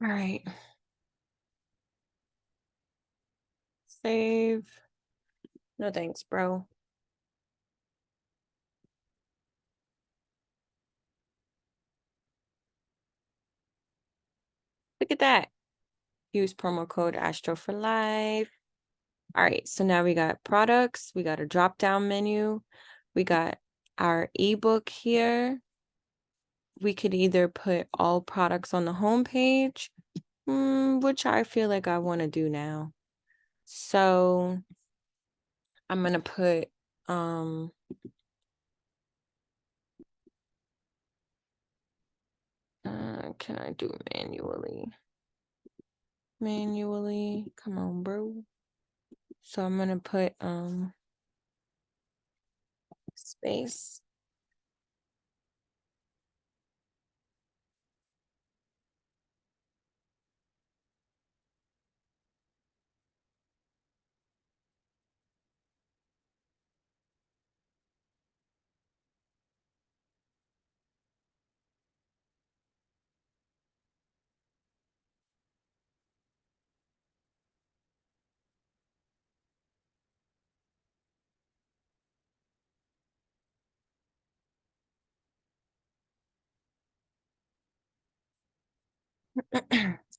All right. Save. No thanks, bro. Look at that. Use promo code Astro for Life. All right, so now we got products, we got a drop down menu, we got our ebook here. We could either put all products on the home page, which I feel like I want to do now. So I'm gonna put can I do manually? Manually, come on, bro. So I'm gonna put space.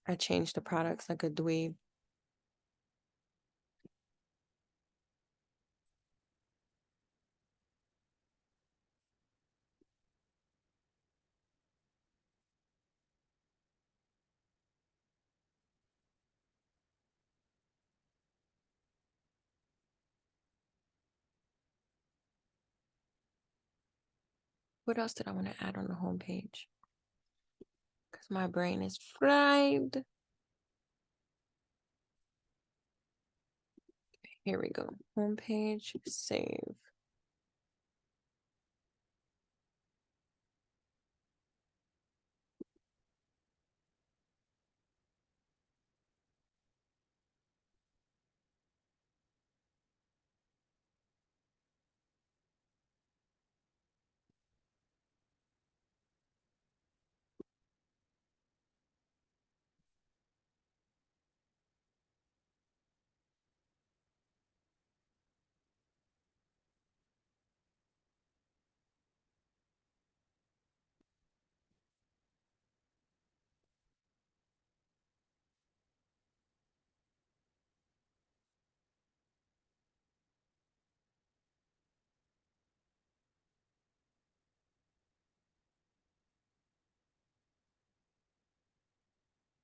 I changed the products like a dweeb. What else did I want to add on the homepage? Because my brain is fried. Here we go. Homepage, save.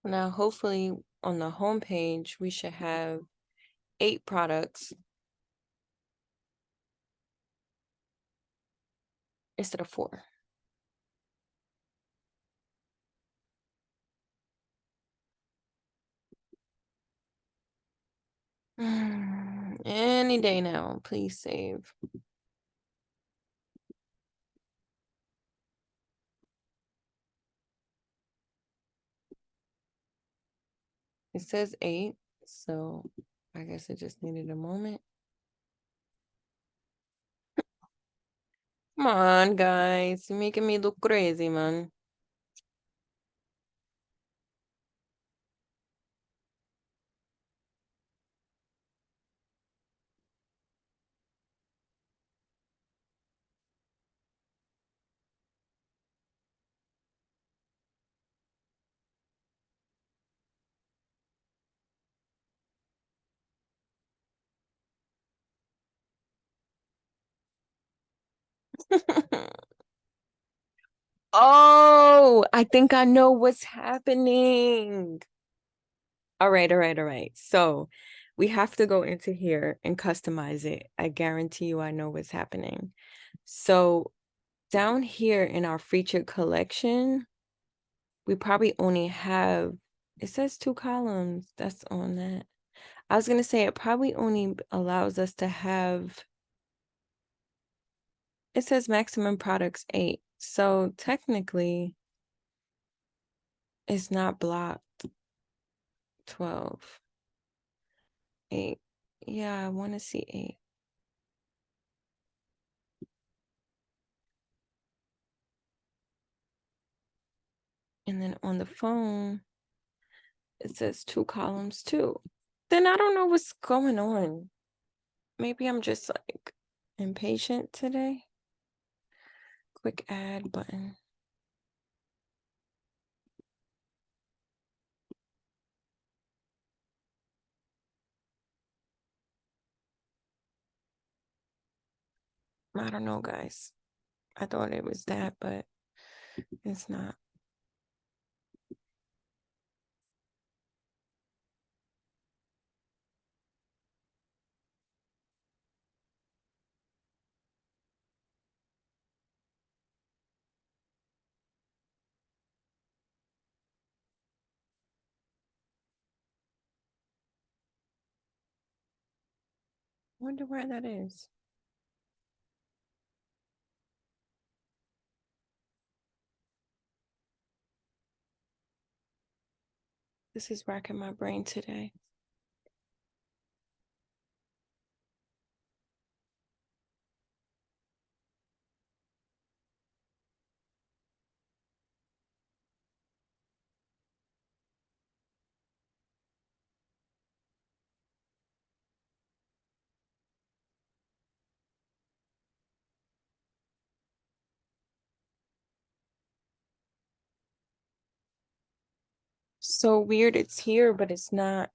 Now, hopefully on the home page, we should have 8 products instead of 4. Any day now, please save. It says 8, so I guess it just needed a moment. Come on, guys. You're making me look crazy, man. Oh, I think I know what's happening. All right, all right, all right. So we have to go into here and customize it. I guarantee you I know what's happening. So down here in our featured collection, we probably only have, it says 2 columns. That's on that. I was going to say it probably only allows us to have, it says maximum products 8. So technically it's not blocked 12, 8. Yeah, I want to see 8. And then on the phone, it says 2 columns too. Then I don't know what's going on. Maybe I'm just like impatient today. Quick add button. I don't know, guys. I thought it was that, but it's not. Wonder where that is. This is racking my brain today. So weird it's here, but it's not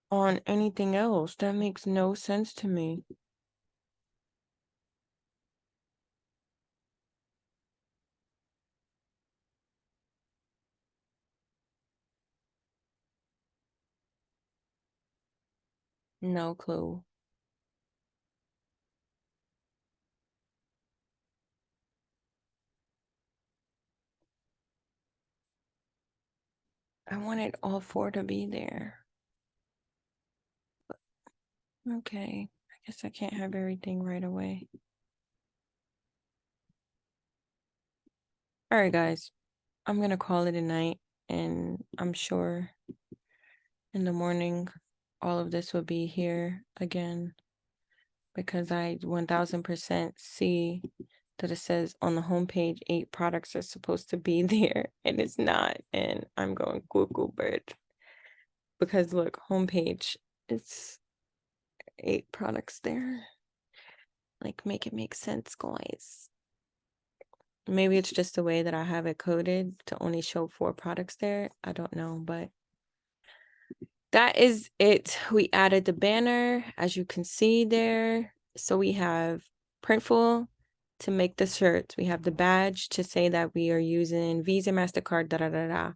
on anything else. That makes no sense to me. No clue. I wanted all 4 to be there. Okay, I guess I can't have everything right away. All right, guys, I'm gonna call it a night, and I'm sure in the morning all of this will be here again because I 1000% see that it says on the homepage 8 products are supposed to be there and it's not. And I'm going Google bird because look, homepage, it's 8 products there. Like, make it make sense, guys. Maybe it's just the way that I have it coded to only show 4 products there. I don't know, but that is it. We added the banner, as you can see there. So we have Printful to make the shirts. We have the badge to say that we are using Visa, MasterCard, da da da da.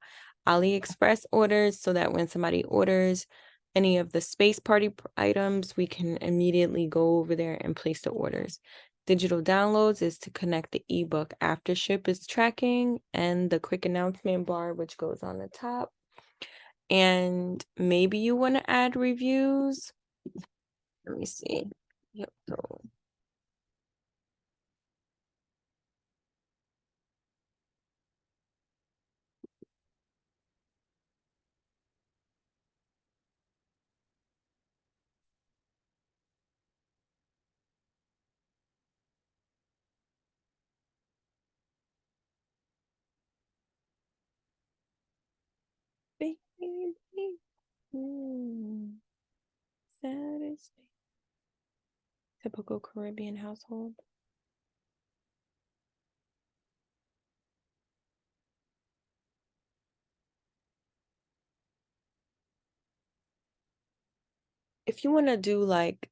AliExpress orders so that when somebody orders any of the Space Party items, we can immediately go over there and place the orders. Digital downloads is to connect the ebook after ship is tracking, and the quick announcement bar, which goes on the top. And maybe you want to add reviews. Let me see. Yep. So baby, satisfied. Typical Caribbean household. If you want to do like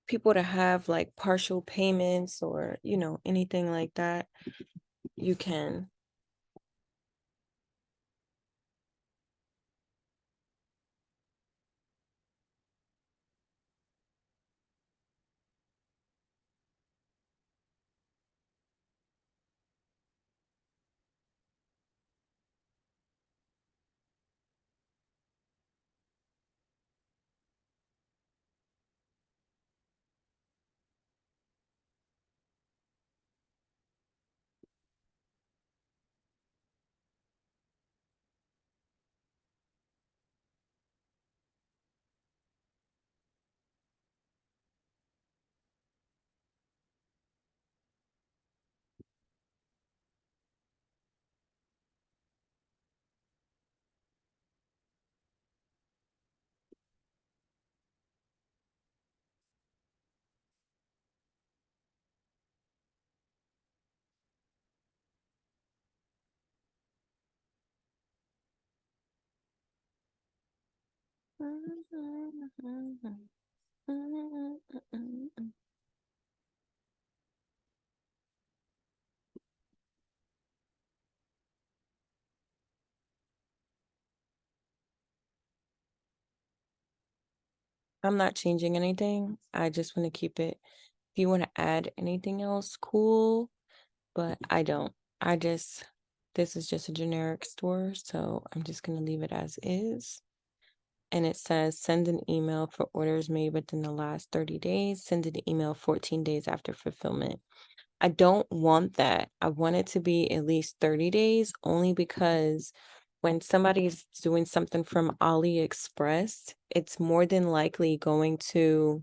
people to have like partial payments or, anything like that, you can. I'm not changing anything. I just want to keep it. If you want to add anything else, cool. But I don't. This is just a generic store, so I'm just going to leave it as is. And it says send an email for orders made within the last 30 days. Send an email 14 days after fulfillment. I don't want that. I want it to be at least 30 days only because when somebody's doing something from AliExpress, it's more than likely going to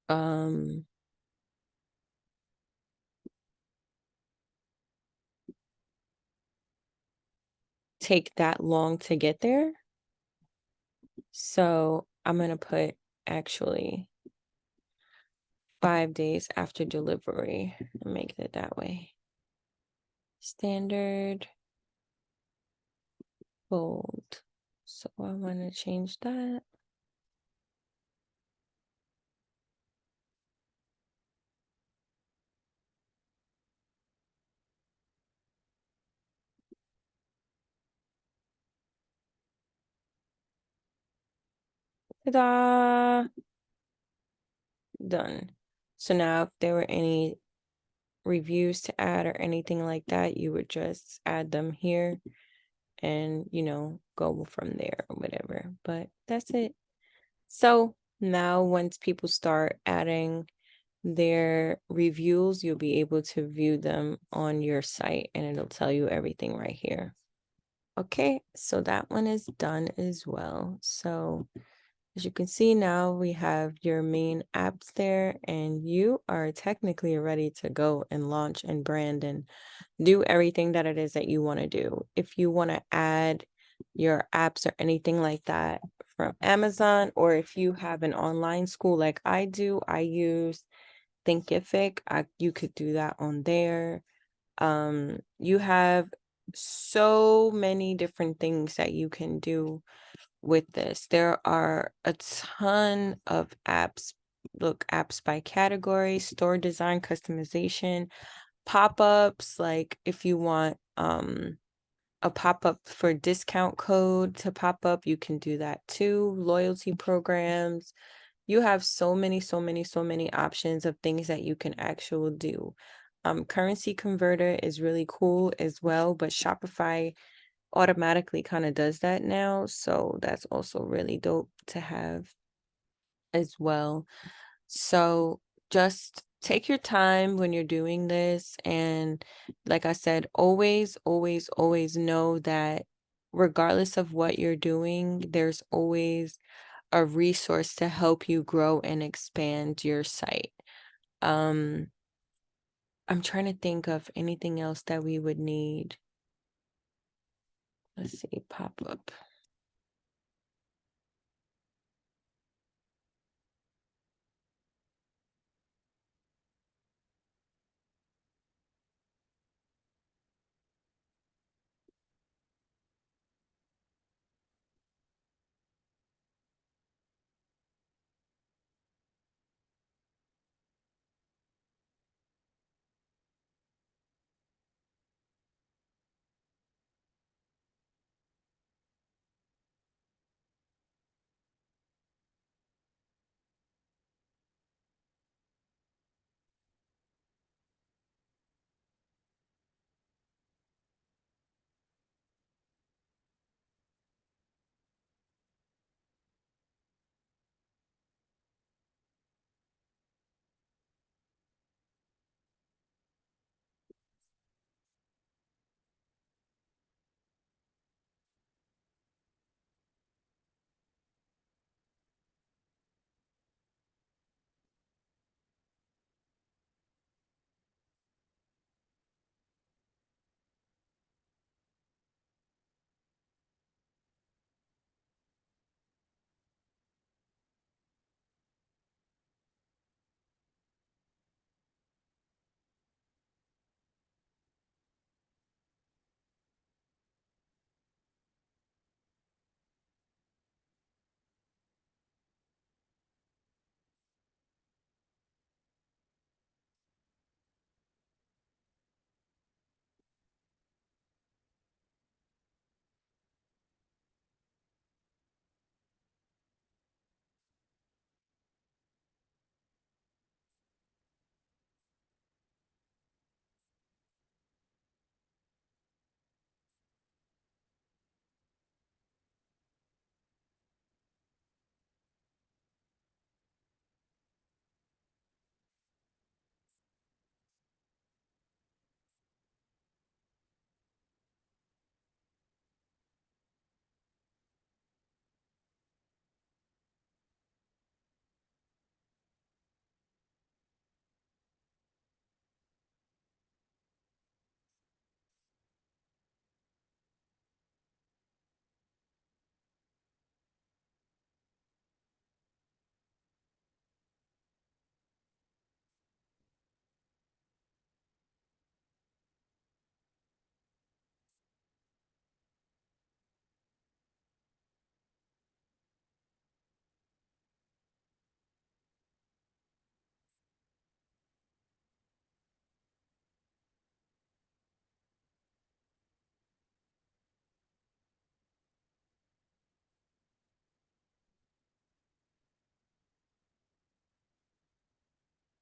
um take that long to get there. So I'm going to put actually 5 days after delivery and make it that way. Standard, bold. So I want to change that. Ta-da! Done. So now if there were any reviews to add or anything like that, you would just add them here and, go from there or whatever. But that's it. So now once people start adding their reviews, you'll be able to view them on your site and it'll tell you everything right here. Okay, so that one is done as well. So as you can see now, we have your main apps there, and you are technically ready to go and launch and brand and do everything that it is that you want to do. If you want to add your apps or anything like that from Amazon, or if you have an online school like I do, I use Thinkific. You could do that on there. You have so many different things that you can do with this. There are a ton of apps. Look, apps by category, store design, customization, pop-ups, like if you want a pop-up for discount code to pop up, you can do that too. Loyalty programs. You have so many, so many, so many options of things that you can actually do. Currency converter is really cool as well, but Shopify automatically kind of does that now. So that's also really dope to have as well. So just take your time when you're doing this. And like I said, always, always, always know that regardless of what you're doing, there's always a resource to help you grow and expand your site. Um, I'm trying to think of anything else that we would need. Let's see, pop up.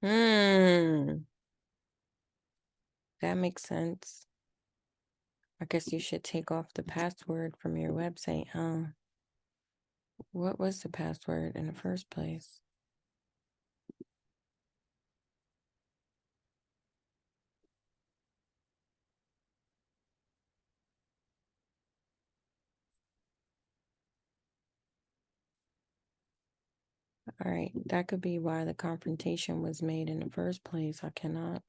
Hmm, that makes sense. I guess you should take off the password from your website, huh? What was the password in the first place? All right, that could be why the confrontation was made in the first place. I cannot.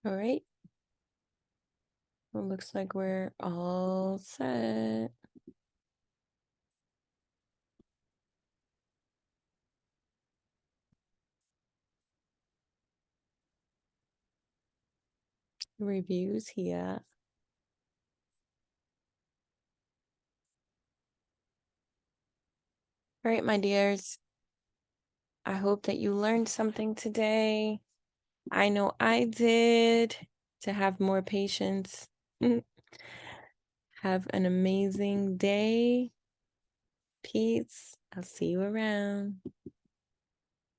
All right. Well, looks like we're all set. Reviews here. All right, my dears. I hope that you learned something today. I know I did, to have more patience. Have an amazing day. Peace. I'll see you around.